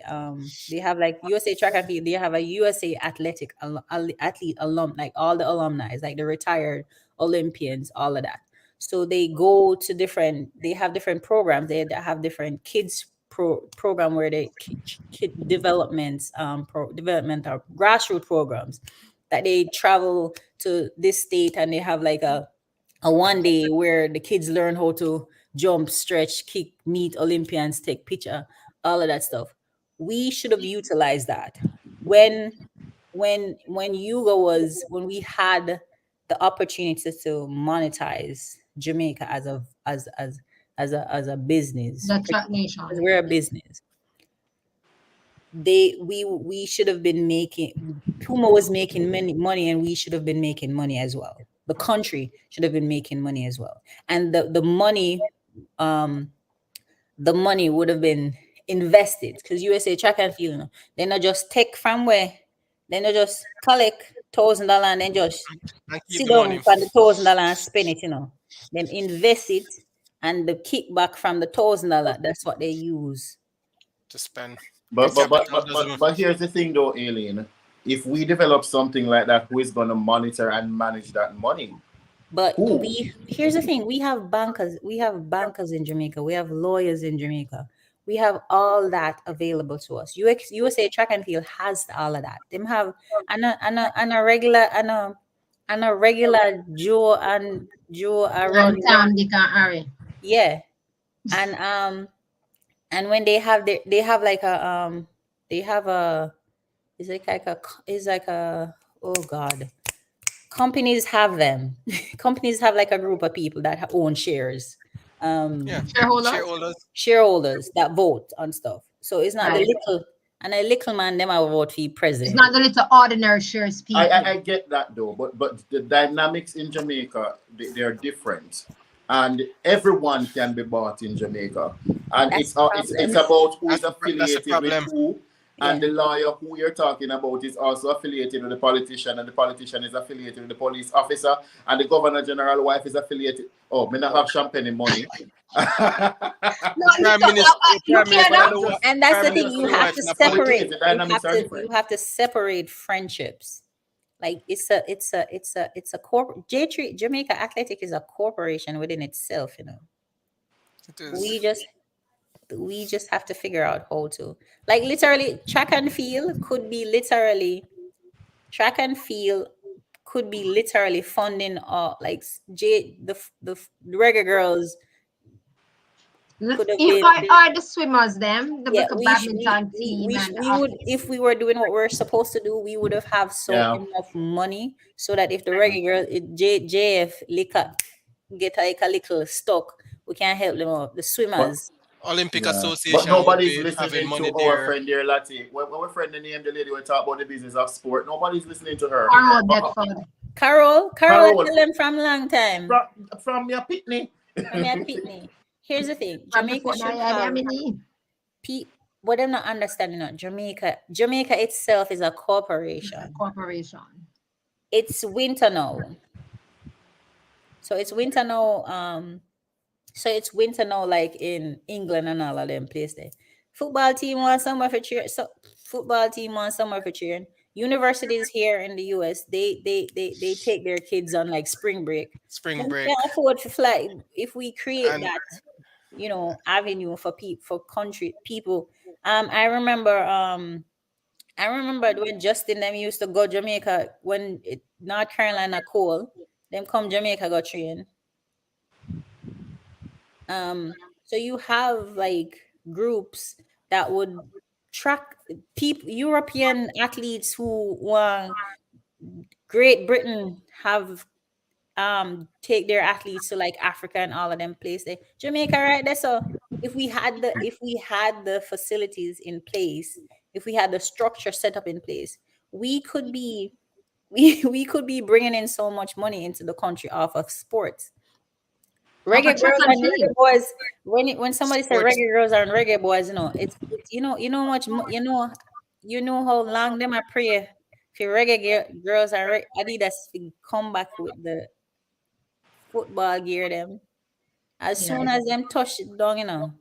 They have like USA Track and Field. They have a USA athlete alum, like all the alumni, like the retired Olympians, all of that. So they go to they have different programs. They have different kids program where they kid developments, development or grassroots programs that they travel to this state, and they have like a one day where the kids learn how to jump, stretch, kick, meet Olympians, take picture, all of that stuff. We should have utilized that when when we had the opportunity to monetize Jamaica as a business, The track because nation. we're a business. we should have been making, Puma was making money, and we should have been making money as well. The country should have been making money as well, and the money would have been invested, because USA track and field, they not just take from where, they not just collect $1,000 and then just and keep sit the down money for the $1,000 and spend it. Them invest it, and the kickback from the $1,000, that's what they use. to spend. The But but but capital but but, doesn't. but here's the thing though, Aleen. If we develop something like that, who is gonna monitor and manage that money? But Who? here's the thing: we have bankers in Jamaica, we have lawyers in Jamaica, we have all that available to us. USA track and field has all of that. Them have and a regular Joe around. And Tom, Dick, and Harry. Yeah, and when they have they have like a they have a it's like a oh god, companies have them. Companies have like a group of people that own shares, Yeah, Shareholders. shareholders. shareholders that vote on stuff. So it's not the Right. little, and a little man them I vote for It's president. not the little ordinary shares people. I get that though, but the dynamics in Jamaica they're different, and everyone can be bought in Jamaica, and That's it's about who is That's the affiliated with problem. who, and Yeah. the lawyer who you're talking about is also affiliated with the politician, and the politician is affiliated with the police officer, and the governor general wife is affiliated. Oh, me not have champagne money. No, Prime listen, Minister, you Prime Minister, cannot. the And that's the Prime thing, Minister, you the have wife to in a So it separate. is, the dynamics are You different. have to separate friendships. Like it's a corp. Jamaica Athletic is a corporation within itself. It is. We just have to figure out how to, like, literally track and field could be literally track and field could be literally funding like the reggae girls could have If been. are the swimmers, them, the Yeah, badminton team and the we would, office. if we were doing what we're supposed to do, we would have so Yeah. enough money so that if the reggae girl JF liquor get like a little stock, we can help them out. The But swimmers. Olympic yeah, but Association would nobody's be having listening money to our there. friend there, Lati. When our friend named the lady we talk about the business of sport, nobody's listening to her. Carol Bedford. Carol, I Carol. tell them from long time. From your pitney. From your pitney. Here's the thing: From Jamaica before should my idea, have what I'm not understanding. Jamaica itself is a corporation. corporation. It's winter now. So it's winter now. Like in England and all of them places there. Football team wants somewhere for cheer. So football team wants somewhere for cheering. Universities here in the US, they take their kids on like spring break. Spring Them break. can't afford to fly. If we create And that, avenue for country people. I remember when Justin them used to go Jamaica when North Carolina cold. Them come Jamaica go train. So you have like groups that would track people, European athletes who want Great Britain have take their athletes to like Africa and all of them places. Jamaica right there. So if we had the facilities in place, if we had the structure set up in place, we could be we could be bringing in so much money into the country off of sports. Reggae track girls and and reggae field. boys. When somebody says sports. reggae girls and reggae boys, it's you know how long them I pray for girls and Adidas to come back with the football gear them. As soon Yeah, as them touch it down,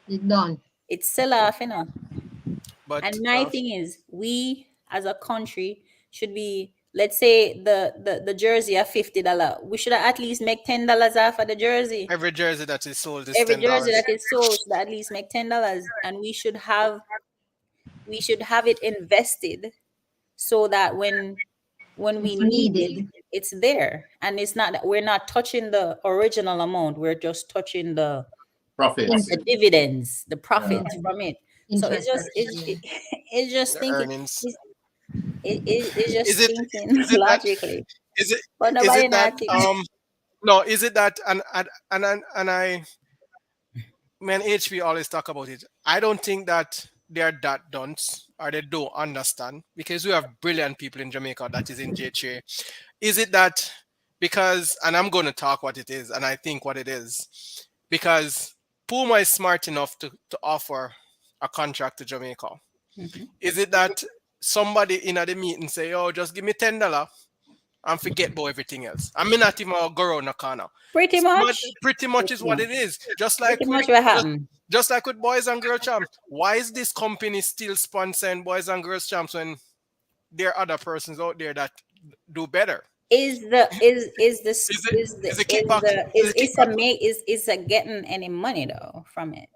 it's done. it's sell off, But And my thing is, we as a country should be, let's say the jersey at $50. We should at least make $10 off of the jersey. every jersey that is sold is Every jersey $10. that is sold should at least make $10, and we should have it invested so that when we It's need it, needed. it's there, and it's not that we're not touching the original amount. We're just touching the Profits. dividends, the profits from it. So it's Interest. it's just The thinking. earnings. It's just Is it thinking is it that logically, is it but is nobody it that not thinking. no, is it that and I me and HP always talk about it. I don't think that they are that dunce or they don't understand? Because we have brilliant people in Jamaica that is in JHA. Is it that because, and I'm going to talk what it is, and I think what it is, because Puma is smart enough to offer a contract to Jamaica. Mhm. Is it that somebody in at the meeting say, "Oh, just give me $10 and forget about everything else"? I mean, not even go around the corner. Pretty much. Pretty much Pretty is what much. it is. Pretty much what happened. Just like with boys and girl champs. Why is this company still sponsoring boys and girls champs when there are other persons out there that do better? Is this Is it is it kickback? Is it kickback? is a getting any money though from it,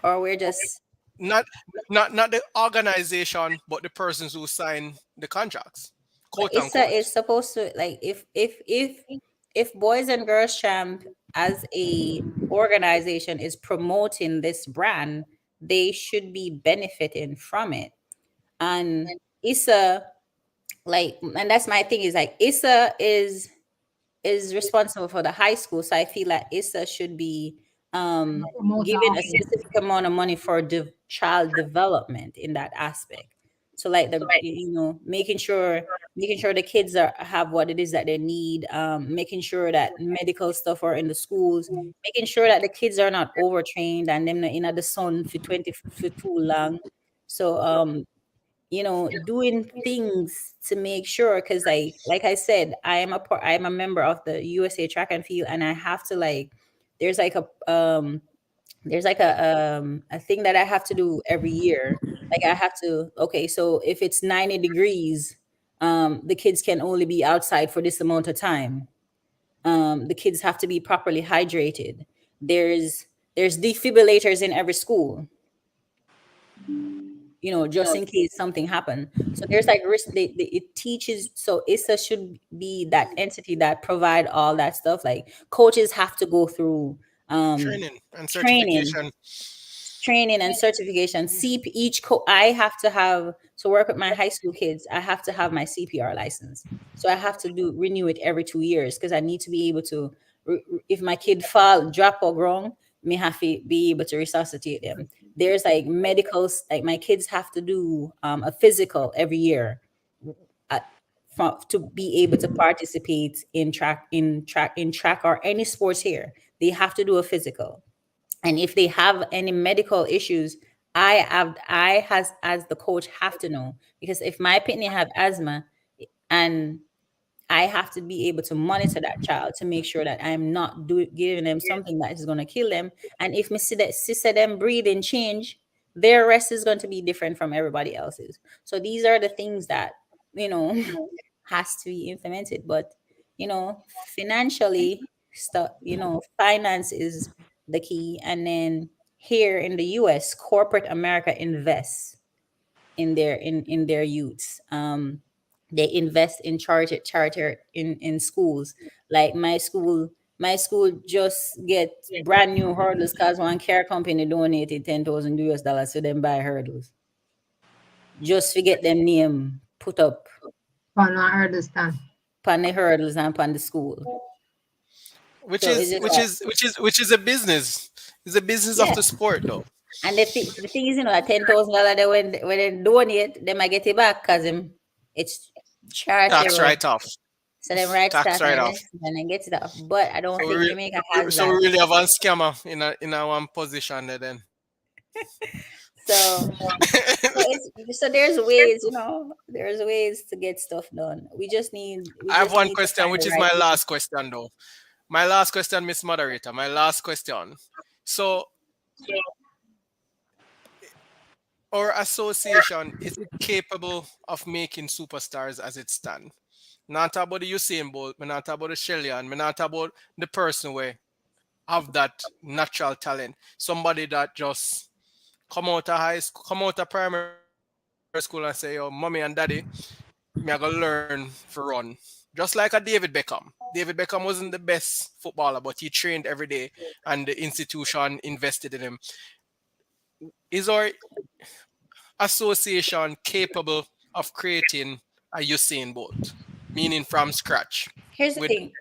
or we're just Not not the organization, but the persons who sign the contracts, but quote ISA unquote. is supposed to like if Boys and Girls Champ as a organization is promoting this brand, they should be benefiting from it. And ISA, like, and that's my thing, is like ISA is responsible for the high school. So I feel like ISA should be Promote the given a office. specific amount of money for child development in that aspect. So like making sure the kids have what it is that they need, making sure that medical stuff are in the schools, making sure that the kids are not overtrained and them not in the sun for 20 for too long. So doing things to make sure, because like I said, I'm a member of the USA Track and Field, and I have to like there's like a thing that I have to do every year. Like I have to, okay, so if it's 90 degrees, the kids can only be outside for this amount of time. The kids have to be properly hydrated. There's defibrillators in every school, just in case something happened. So there's like risk. It teaches. So ISA should be that entity that provide all that stuff. Like coaches have to go through Training and training, certification. and certification. I have to have to work with my high school kids. I have to have my CPR license. So I have to renew it every 2 years because I need to be able to. If my kid fall, drop or grown, me have to be able to resuscitate them. There's like medicals. Like my kids have to do a physical every year. uh, to be able to participate in track or any sports here, they have to do a physical. And if they have any medical issues, I as the coach have to know, because if my pitney have asthma, and I have to be able to monitor that child to make sure that I'm not giving them something that is going to kill them. And if me see that sister them breathing change, their rest is going to be different from everybody else's. So these are the things that you know has to be implemented. But financially stuff, finance is the key. And then here in the US, corporate America invests in their youths. They invest in charter in schools. Like my school just get brand new hurdles because one care company donated $10,000 to them buy hurdles. Just forget them name put up But I understand. pan the hurdles and pan the school. which So it's is just which like, is which is which is a business. It's a business of yeah. the sport, though. And the thing is, that $10,000, they when they donate, they might get it back because it's Tax charitable. write off. So them write Tax stuff write off. and then get it off. But I don't So think Jamaica has so that. we really have a scammer in a one position there then. So there's ways, there's ways to get stuff done. We I have just one need to question, find which the is right my people. last question, though. My last question, Miss Moderator. My last question. So, our association, is it capable of making superstars as it stands? Not about the Usain Bolt, me not about the Shellyan, me not about the person where have that natural talent. Somebody that just come out of primary school and say, "Yo, mommy and daddy, me I gonna learn for run." Just like a David Beckham. David Beckham wasn't the best footballer, but he trained every day and the institution invested in him. Is our association capable of creating a Usain Bolt, meaning from scratch? Here's the With thing.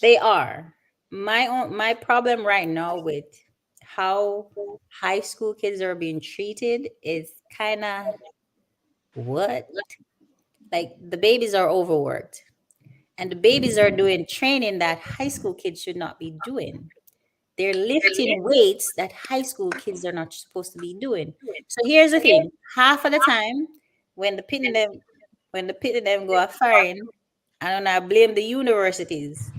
They are. My problem right now with how high school kids are being treated is kind of what? Like the babies are overworked, and the babies are doing training that high school kids should not be doing. They're lifting weights that high school kids are not supposed to be doing. So here's the thing: half of the time, when the pitting them, go a firing, I don't know, I blame the universities.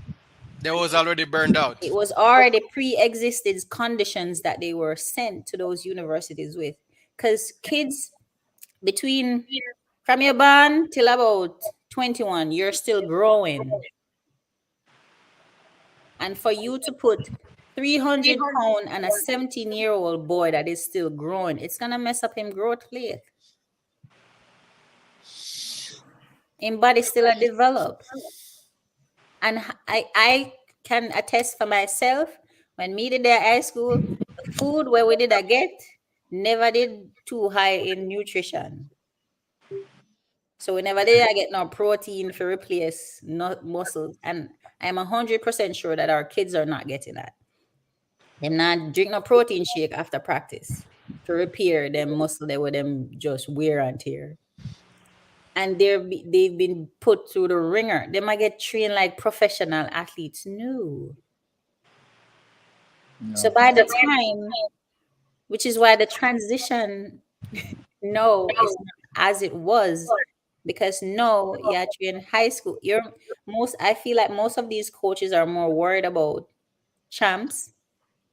They was already burned It out. was already pre-existed conditions that they were sent to those universities with, because kids between from your born till about 21, you're still growing. And for you to put 300 pound and a 17-year-old boy that is still growing, it's gonna mess up him growth plate. Him body still a develop. And I can attest for myself, when me did their high school, the food where we did I get never did too high in nutrition. So whenever they I get no protein for replace not muscles, and I'm 100% sure that our kids are not getting that. Them not drink no protein shake after practice to repair them muscle they would them just wear and tear. And they've been put through the ringer. They might get trained like professional athletes. No. So No. by the time, which is why the transition no is not as it was, because no, yeah, you're in high school. I feel like most of these coaches are more worried about champs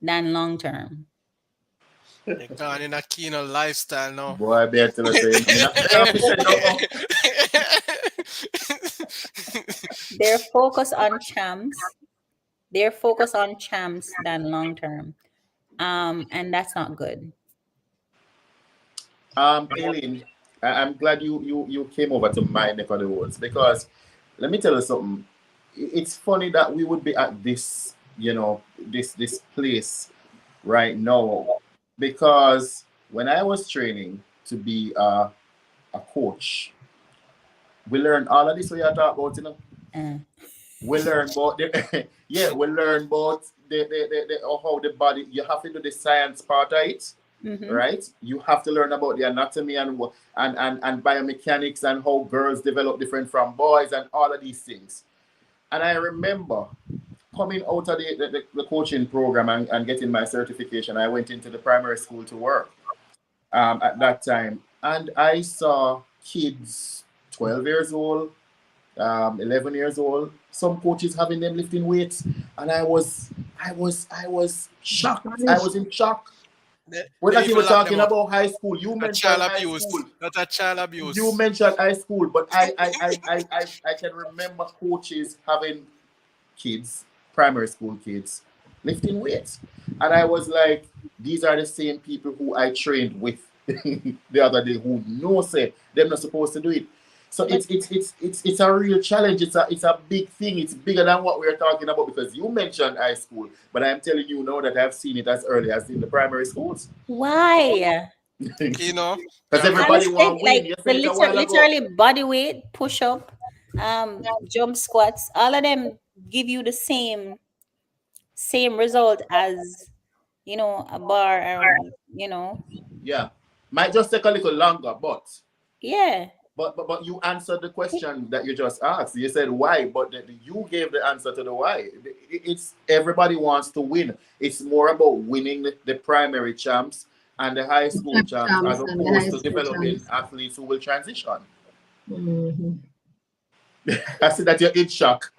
than long term. They gone in a Kino lifestyle now. Boy, I better tell us, I mean, I They're have to say no. they're focused on champs. They're focused on champs than long term. And that's not good. Aleen, I'm glad you came over to my neck of the woods, because let me tell you something. It's funny that we would be at this, this place right now, because when I was training to be a coach, we learned all of this we are talking about, Uh, We learn about the yeah, we learn about how the body, you have to do the science part of it, mhm. right? You have to learn about the anatomy and biomechanics and how girls develop different from boys and all of these things. And I remember coming out of the coaching program and getting my certification. I went into the primary school to work at that time, and I saw kids 12 years old, 11 years old. Some coaches having them lifting weights, and I was shocked. I was in shock. We're They not even even lock them talking up. about high school. You A mentioned child high abuse. school. That's a child You abuse. mentioned high school, but I can remember coaches having kids, primary school kids, lifting weights. And I was like, these are the same people who I trained with the other day who know say they're not supposed to do it. So But it's a real challenge. It's a big thing. It's bigger than what we're talking about, because you mentioned high school, but I'm telling you now that I've seen it as early as in the primary schools. why? Kino, Because you're everybody correct. Calisthenic, want to like win. You the said it a while ago. literally body weight, push up, jump squats, all of them give you the same result as a bar, Yeah. Might just take a little longer, but yeah. But you answered the question that you just asked. You said why, but you gave the answer to the why. It's everybody wants to win. It's more about winning the primary champs and the high school champs, as Champs and the high opposed to school developing champs. athletes who will transition. Mhm. I see that you're in shock.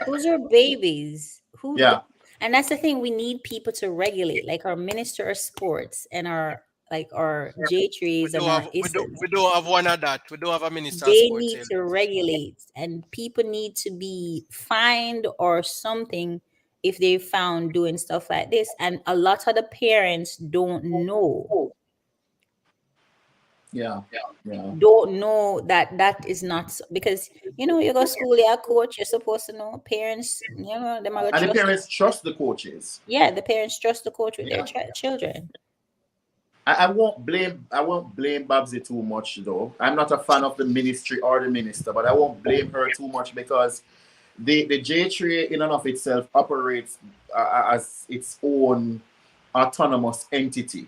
Those are babies Yeah. and that's the thing, we need people to regulate, like our minister of sports and our We J3s do and our have we do ISAs. we do have one of that. We do have a minister of They sports need here. to regulate, and people need to be fined or something if they found doing stuff like this. And a lot of the parents Yeah. Yeah. don't know that that is not because you go school, you're a coach, you're supposed to know. Parents, they might And the trust. parents trust the coaches. Yeah, the parents trust the coach with their Yeah. children. I won't blame Babsy too much though. I'm not a fan of the ministry or the minister, but I won't blame her too much, because the J3 in and of itself operates as its own autonomous entity.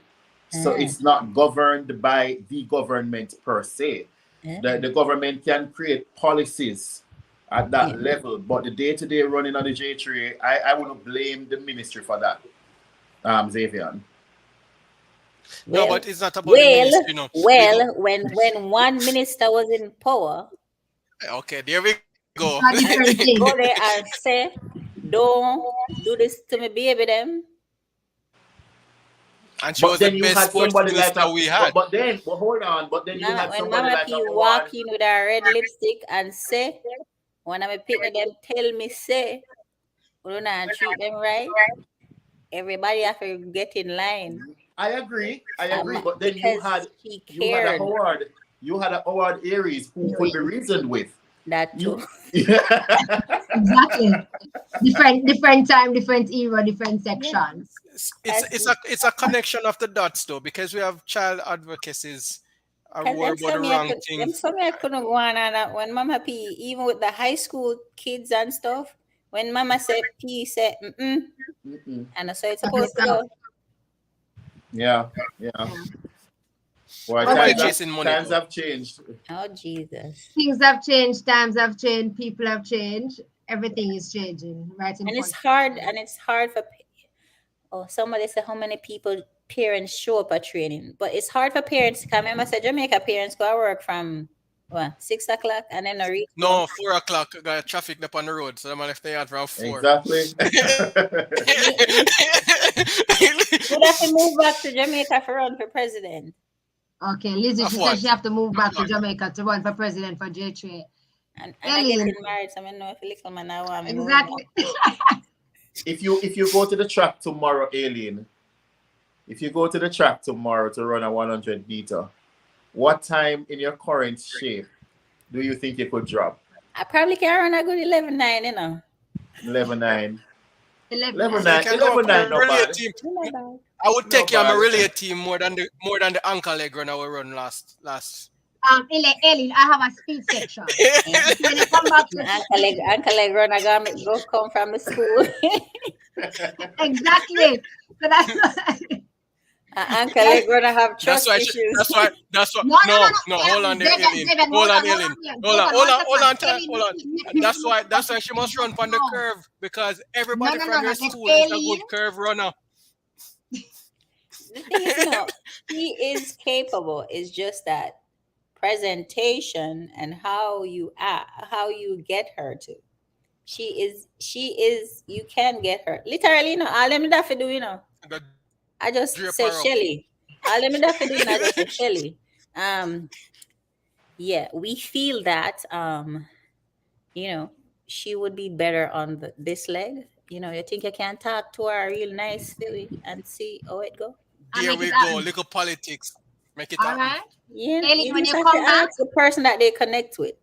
So it's not governed by the government per se. The government can create policies at that level, but the day-to-day running of the J3, I wouldn't blame the ministry for that, Zavian. No, but it's not about the ministry, no. When one minister was in power, Okay, there we go. That's a different thing. go there and say, "Don't do this to me, baby." Them. And she was the best sports minister we had. But hold on. But then you had When somebody Mama like P walk in with her red lipstick and say, when I'm picking them, tell me say, we don't treat them right. Everybody have to get in line. I agree. But then you had a Howard Aries who could be reasoned with. That too. Exactly. Different time, different era, different sections. It's a connection of the dots though, because we have child advocacies award about the wrong things. Some I couldn't go on and when Mama P, even with the high school kids and stuff, when Mama said P said and so it's supposed to go. Yeah. Well, times have changed. Oh Jesus. Things have changed, times have changed, people have changed, everything is changing. Right. And it's hard for somebody said how many parents show up at training. But it's hard for parents to come. Remember, I said Jamaica parents go to work from 6 o'clock and then reach. No, 4 o'clock. Got traffic up on the road, so I'm left there at around 4. Exactly. Would have to move back to Jamaica for run for president. Okay, Lizzie, she said she have to move back to Jamaica to run for president for J3. And I getting married, so I know if little man now want me. Exactly. If you go to the track tomorrow, Aleen, if you go to the track tomorrow to run a 100 meter, what time in your current shape do you think you could drop? I probably can run a good 11.9, you know. 11.9. 11.9. No bad. I would take you on a relay team more than the ankle leg run we run last. Aleen, I have a speed section. When you come back to ankle leg run, I go come from the school. Exactly. So that's ankle leg run, I have trust issues. That's why. No. Hold on there, Aleen. Hold on. That's why she must run from the curve, because everybody from your school is a good curve runner. The thing is, he is capable. It's just that presentation and how you get her to. She is. You can get her literally. All them that for do. I just say Shelly. All them that for do. I just say Shelly. Yeah, we feel that. She would be better on this leg. You think you can talk to her real nice, Philly, and see how it go. Here we go. Little politics. Make it all right. Yeah, Aleen, when you come back, the person that they connect with.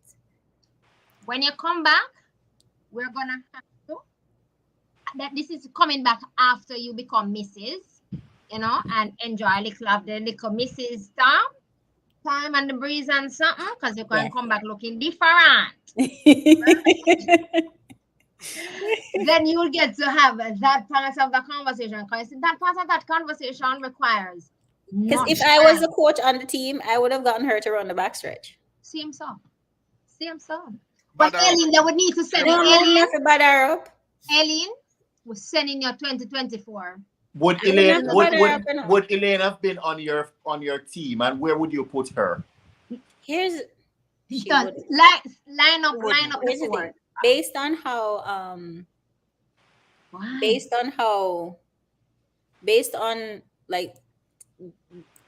When you come back, we're gonna have to. That this is coming back after you become Mrs. And enjoy a little of the little Mrs. time and the breeze and something, because you can come back looking different. Then you'll get to have that part of the conversation, because that part of that conversation requires. Because if I was a coach on the team, I would have gotten her to run the backstretch. Same so. But Aleen, they would need to send Aleen was sending your 2024. Would Elaine have been on your team, and where would you put her? Here's line up the board. Based on like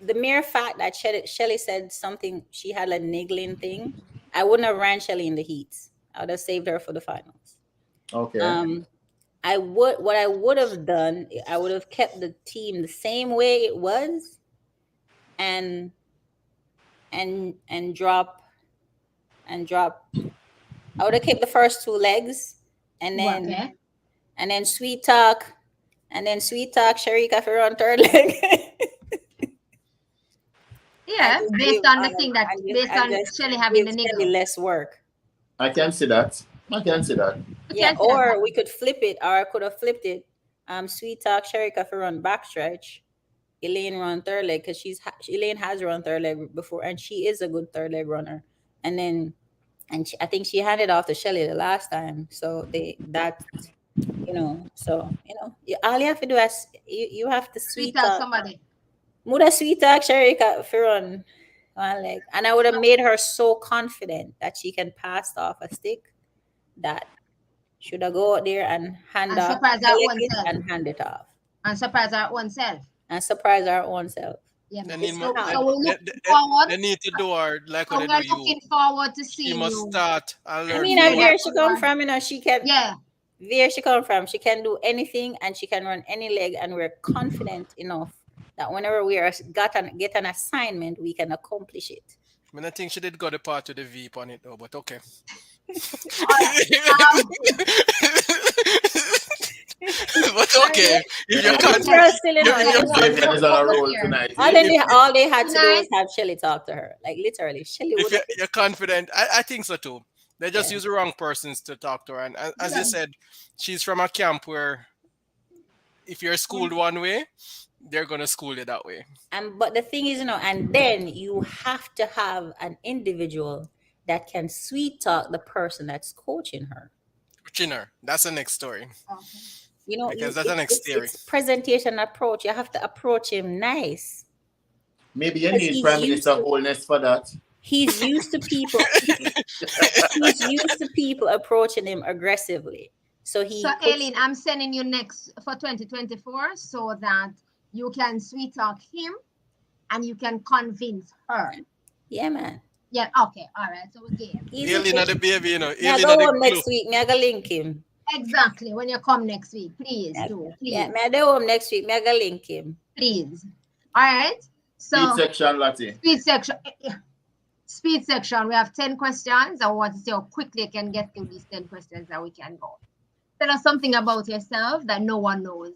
the mere fact that Shelly said something, she had a niggling thing, I wouldn't have ran Shelly in the heats. I would have saved her for the finals. Okay. What I would have done, I would have kept the team the same way it was, and drop. I would have kept the first 2 legs, and then sweet talk, Sharika for on 3rd leg. Yeah, based on the thing that based on Shelly having the niggle. Less work. I can see that. I can see that. I Yeah, can see that or we happening. could flip it, or I could have flipped it. Sweet talk Sharika for run backstretch. Elaine run third leg because Elaine has run third leg before, and she is a good third leg runner. And then, I think she handed off to Shelly the last time, so so all you have to do is you have to Sweet sweet talk talk. somebody. Muda sweet talk Sharika for run one leg, and I would have made her so confident that she can pass off a stick that should I go out there and hand And off, surprise our collect own it, self. and hand it off, And surprise our own self. and surprise our own self. Yeah, They man. need It's more. not So hard. we're looking forward. They need to do her like how So they do we're you. looking forward to She seeing must you start and I learn mean, from there where her. she come on. from, she can. Yeah. Where she come from, she can do anything, and she can run any leg, and we're confident enough that whenever we are get an assignment, we can accomplish it. I mean, I think she did go the part to the Veep on it though, but okay. All right. But okay, if you I can't, think girls still, you, like, you, Zavian is on a Look roll here. tonight. Eh? all they had to do Tonight, was have Shelly talk to her. Like literally, Shelly if would have. you're confident, I think so too. They just Yeah. use the wrong persons to talk to her, and as you yeah. said, she's from a camp where if you're schooled one way, they're gonna school you that way. And but the thing is, and then you have to have an individual that can sweet talk the person that's coaching her. Chinner, that's the next story Okay. because that's the next theory. It's presentation approach. You have to approach him nice Maybe you because need Prime Minister Holness for that. he's used to people. He's used to people approaching him aggressively. So So, Aleen, I'm sending you next for 2024 so that you can sweet talk him and you can convince her. yeah, man. Yeah, okay, all right. So we game. Easy Alien fish. the baby, Me I Alien go the home glue. next week. Me I go link him. Exactly. When you come next week, please do. Please. Yeah, me I go home next week. Me I go link him. Please. All right. So Speed section, Lottie. speed section. Speed section. We have 10 questions. I want to see how quickly you can get through these 10 questions that we can go. Tell us something about yourself that no one knows.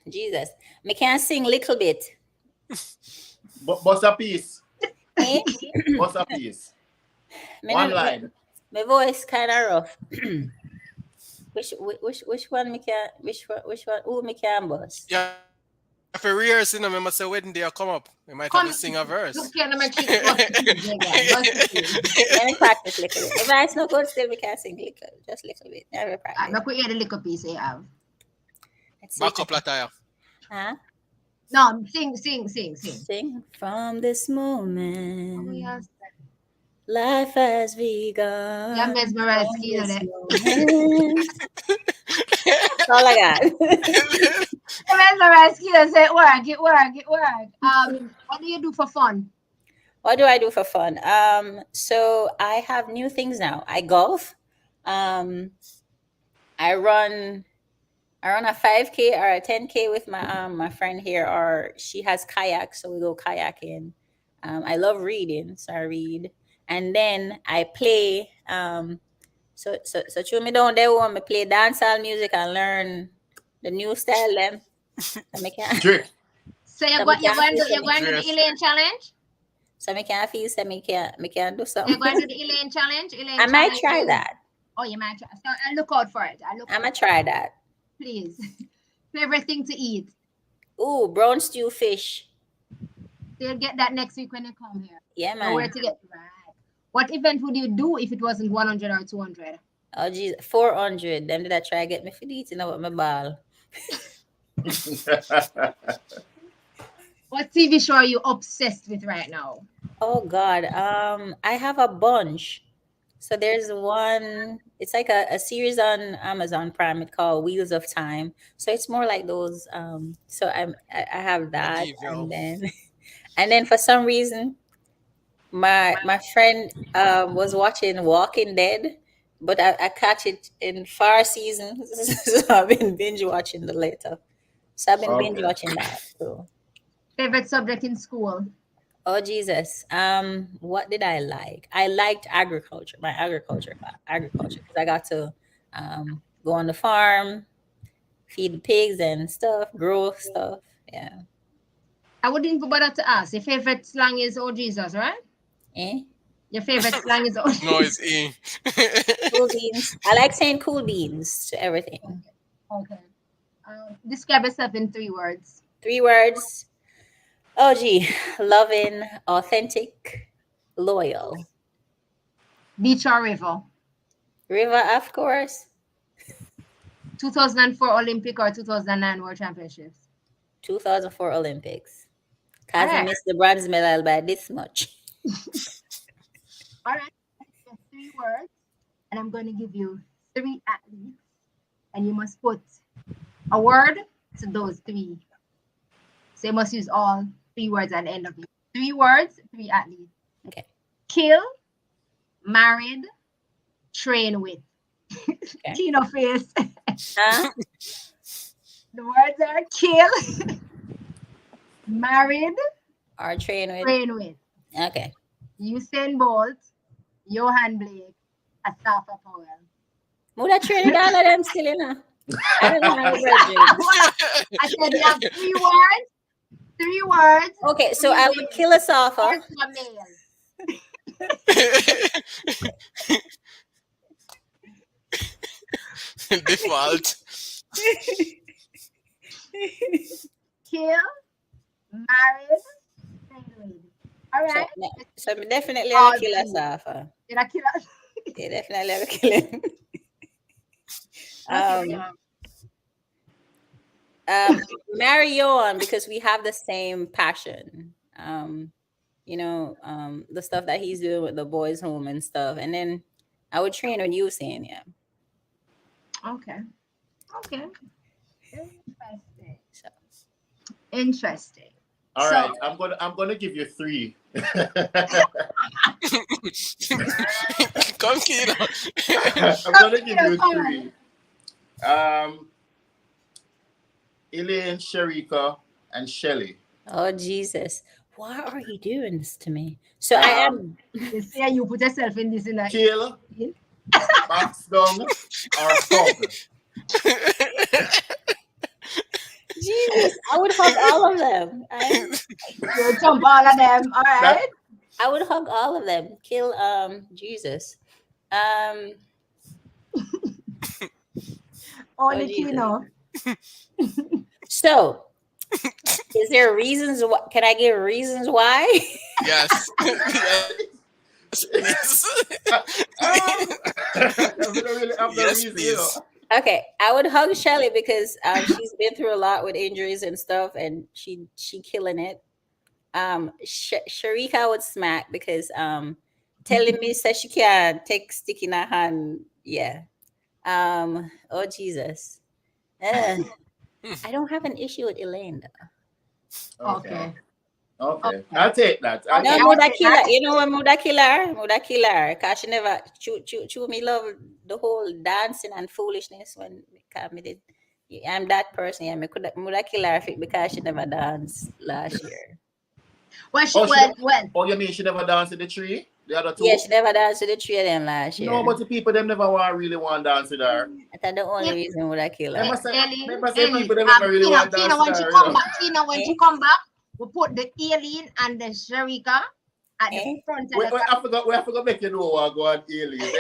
Jesus. Me can sing little bit. Bust a piece. Eh? Bust a piece. Me One no- line. My voice kind of rough. which one me can which one who me can bust? Yeah, if a rehearse, I must say wedding day come up. We might have to sing a verse. Look here, make sure it's Let me practice little bit. If it's not good, still we can sing little, just little bit. Never practice. I'm not hear the little piece you have. Let's see Back if up, Latoya. Huh? No, sing. Sing from this moment. Oh, yes. Life has begun. Yeah, mesmerized from Kino this there. moment. That's all I got. Mesmerized Kino say it work. What do you do for fun? What do I do for fun? So I have new things now. I golf. I run a 5K or a 10K with my friend here, or she has kayak, so we go kayaking. I love reading, so I read. And then I play so chew me down there want me play dancehall music and learn the new style them. So me can Trick. So you're So going we to can do the Elaine challenge? so me can feel so me can do You're something. going to do the Elaine challenge? I might try that. Oh, you might try. So I'll look out for it. I'm gonna try that. Please. Favorite thing to eat? Ooh, brown stew fish. You'll get that next week when you come here. Yeah, Know where man. to get right. What event would you do if it wasn't 100 or 200? Oh geez, 400. Them did I try get me for eating about my ball. What TV show are you obsessed with right now? Oh God. I have a bunch. So there's one, it's like a series on Amazon Prime. It's called Wheels of Time. So it's more like those. So I have that, Evil. and then for some reason, my friend was watching Walking Dead, but I catch it in far seasons. So I've been binge watching the later. So I've been binge Okay. watching that too. Favorite subject in school? Oh Jesus. What did I like? I liked agriculture, my agriculture because I got to go on the farm, feed the pigs and stuff, grow stuff. Yeah. I wouldn't even bother to ask. Your favorite slang is "Oh Jesus," right? Eh? Your favorite slang is No, it's E. Cool beans. I like saying cool beans to everything. okay. Describe yourself in 3 words. 3 words. Oh, gee. Loving, authentic, loyal. Beach or river? River, of course. 2004 Olympic or 2009 World Championships? 2004 Olympics. All Because I right. missed the bronze medal by this much. All right. That's 3 words. And I'm going to give you 3 athletes. And you must put a word to those 3. So you must use all 3 words at the end of it. 3 words, 3 athletes. Okay. Kill, married, train with. Okay. Kino face. Huh? The words are kill, married, Or train with. train with. Okay. Usain Bolt, Johan Blake, Asafa Powell. Would I train with all of them still, you know? I don't know how to virgin. I said you have 3 words. 3 words. Okay, so I would kill a sofa. Or to a male. Default. Kill, married, train with. All right. So I'm definitely All a kill a 3. sofa. Did I kill us? Yeah, definitely a kill him. Marry on because we have the same passion. The stuff that he's doing with the boys' home and stuff. And then I would train when you saying, yeah. Okay. Okay. Interesting. So Interesting. All So- right, I'm gonna give you 3. Come, Kino. I'm gonna give you 3. Aleen, Sharika, and Shelly. oh Jesus. Why are you doing this to me? So I am You say you put yourself in this in a Kill, box down, or hug. Jesus. I would hug all of them. you jump all of them. All right. I would hug all of them. Kill Jesus. Only Jesus. Kino. So is there reasons can I give reasons why? Yes. Yes. I don't really have the Yes, reason, please. Okay, I would hug Shelly because she's been through a lot with injuries and stuff, and she killing it. Sharika I would smack because telling me says she can't take stick in her hand. Yeah. Oh Jesus. I don't have an issue with Elaine though. Okay. Okay. I'll take that. Okay. No, Muda killer. You know what Muda killer? Muda killer. Cause she never chew me love the whole dancing and foolishness when me did. I'm that person. Yeah, me could Muda killer because she never danced last year. Well, Oh, you mean she never danced in the tree? The other 2? Yeah, she never danced with the 3 of them last year. No, but the people them never really want to dance with her. That's the only reason Muda killer. Remember say Ellie, people them never really want to dance Kino, when with she her. come back, Kino, when she come back, we put the Aleen and the Sharika at the front of the I forgot make you know what go on Aleen.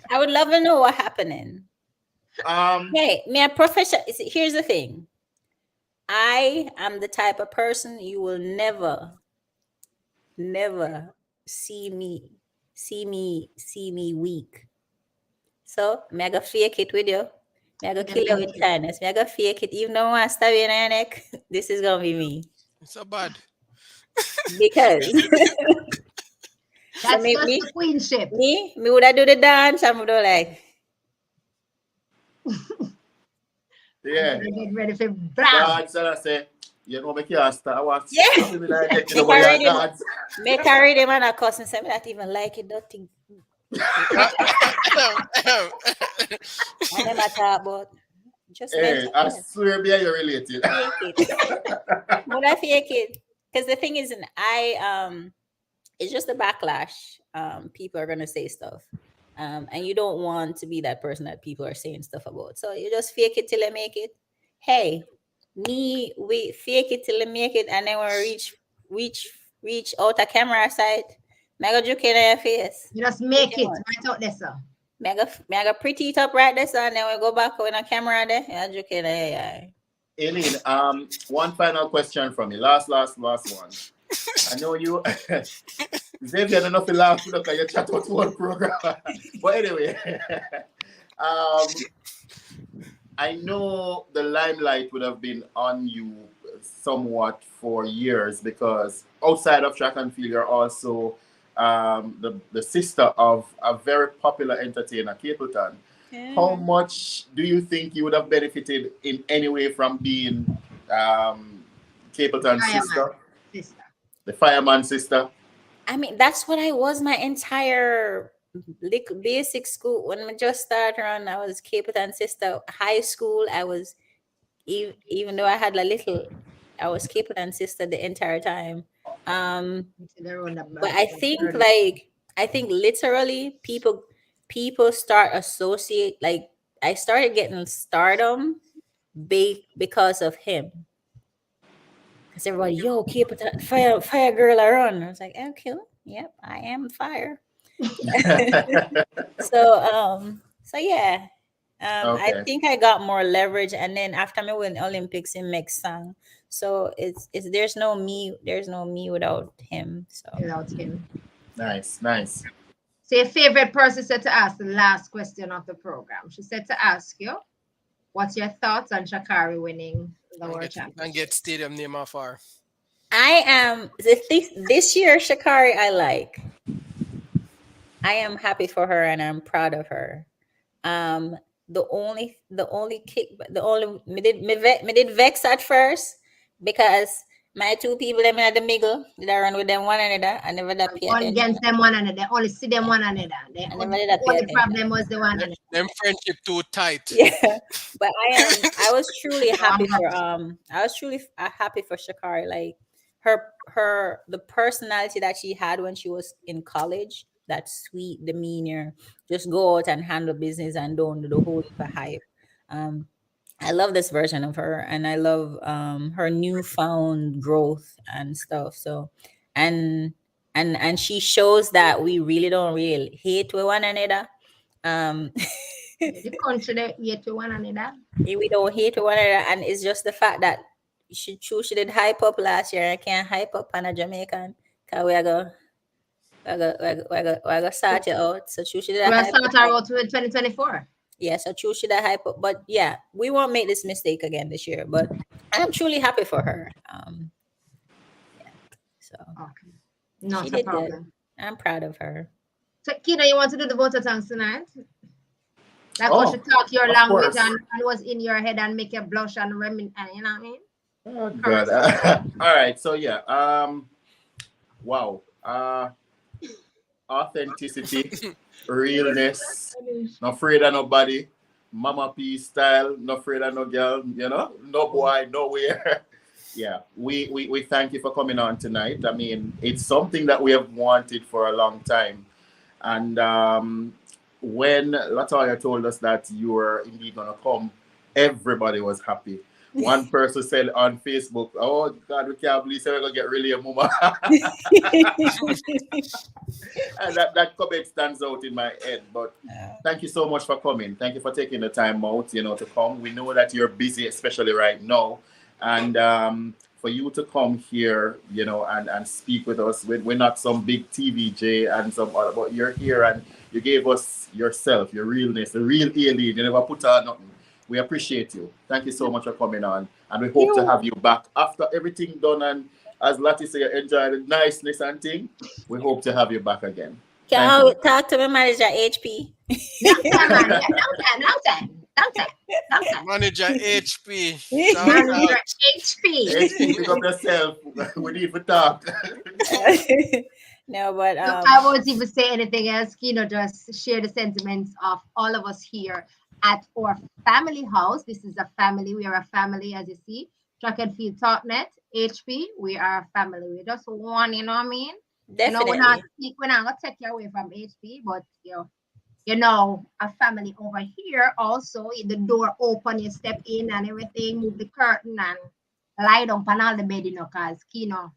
I would love to know what happening. Hey, me a professional. Here's the thing. I am the type of person you will never see me weak. So me I go fake it with you. Me I go kill you with kindness. Me I go fake it. Even though I stab you in your neck, this is gonna be me. It's so bad. Because That's make just me- the queenship. me would I do the dance, I'm gonna like Yeah. Get ready for blast. God, so I say, you know, make you start. I want Yeah. something like that, you know, Make but her you're ready. God. Make her read them and I cuss and say me not even like it, don't think. And them I talk about just Hey, mental I health. swear be you're related. Fake it. Would I fake it? Because the thing is, it's just a backlash. People are gonna say stuff, and you don't want to be that person that people are saying stuff about. So you just fake it till I make it. Hey, we fake it till I make it, and then when we reach reach out a camera side, mega juke in your face. You just make it right out there, sir. Mega pretty it up right there, so and then we go back with a camera there. Yeah, juke in there. Aleen, one final question from me. Last one. I know you, Zavian, I don't know if you laugh, look at your chat out one program. But anyway, I know the limelight would have been on you somewhat for years because outside of track and field, you're also the sister of a very popular entertainer, Capleton. How much do you think you would have benefited in any way from being Capleton's sister? The fireman sister? I mean, that's what I was my entire basic school. When I just started around, I was Capleton sister. High school, I was, even though I had a little, I was Capleton sister the entire time. But I think literally people start associate, like I started getting stardom because of him. Because everybody, yo, keep it fire girl around. I was like, okay, yep, I am fire. So yeah. Okay. I think I got more leverage, and then after me win Olympics in mix sang. So it's there's no me without him. So Without him. Nice. So your favorite person said to ask the last question of the program. She said to ask you, what's your thoughts on Sha'Carri winning the world championship? And get stadium name off her. I am this year Sha'Carri I like. I am happy for her and I'm proud of her. The only me did vex at first because my two people them in the middle did I run with them one another. I never did pay attention. Against them one another. They only see them one another. The only problem was the one another. Them friendship too tight. Yeah, but I was truly happy for happy for Sha'Carri. Like the personality that she had when she was in college, that sweet demeanor, just go out and handle business and don't do the whole heap of hype. I love this version of her, and I love her newfound growth and stuff. So, and she shows that we really don't really hate with one another. The country they hate with one another. We don't hate with one another, and it's just the fact that she did hype up last year. I can't hype up on a Jamaican because we go start you out. So she did We'll hype start our road to 2024. Yeah, so true should I hype up. But yeah, we won't make this mistake again this year. But I'm truly happy for her. Yeah. So okay. Not she a did problem. good. I'm proud of her. So Kino, you want to do the voter thanks tonight? That should talk your language and what's in your head and make you blush and reminisce, you know what I mean? Oh God. All right, so yeah. Wow. Authenticity, realness, not afraid of nobody, Mama P style, not afraid of no girl, no boy, nowhere. Yeah, we thank you for coming on tonight. I mean, it's something that we have wanted for a long time. And when Latoya told us that you were indeed going to come, everybody was happy. One person said on Facebook, "Oh God, we can't believe we're going to get really a mama." And that comment stands out in my head. But thank you so much for coming. Thank you for taking the time out, to come. We know that you're busy, especially right now. And for you to come here, and speak with us, we're not some big TVJ and some other, but you're here and you gave us yourself, your realness, the real Aleen. You never put on nothing. We appreciate you. Thank you so much for coming on. And we hope to have you back after everything done. And as Lati said, enjoy the niceness and thing. We hope to have you back again. Can I talk to my manager, HP? Long time. Manager HP. Manager HP. Pick up yourself. We need to talk. No, but I won't even say anything else. Kino just share the sentiments of all of us here at our family house. This is a family. We are a family, as you see. Track and Field Talknet, HP. We are a family. We're just one, you know what I mean? Definitely. We're not gonna take you away from HP, but a family over here also. The door open, you step in and everything, move the curtain and lie down on all the bed, cause Kino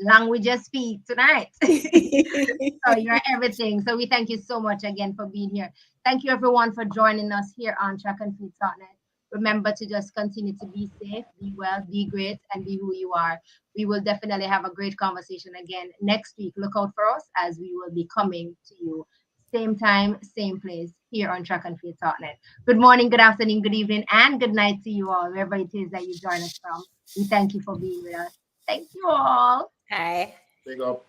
language you speak tonight. So you're everything. So we thank you so much again for being here. Thank you everyone for joining us here on Track and Field Talknet. Remember to just continue to be safe, be well, be great, and be who you are. We will definitely have a great conversation again next week. Look out for us as we will be coming to you. Same time, same place here on Track and Field Talknet. Good morning, good afternoon, good evening, and good night to you all, wherever it is that you join us from. We thank you for being with us. Thank you all. Hi. Big up.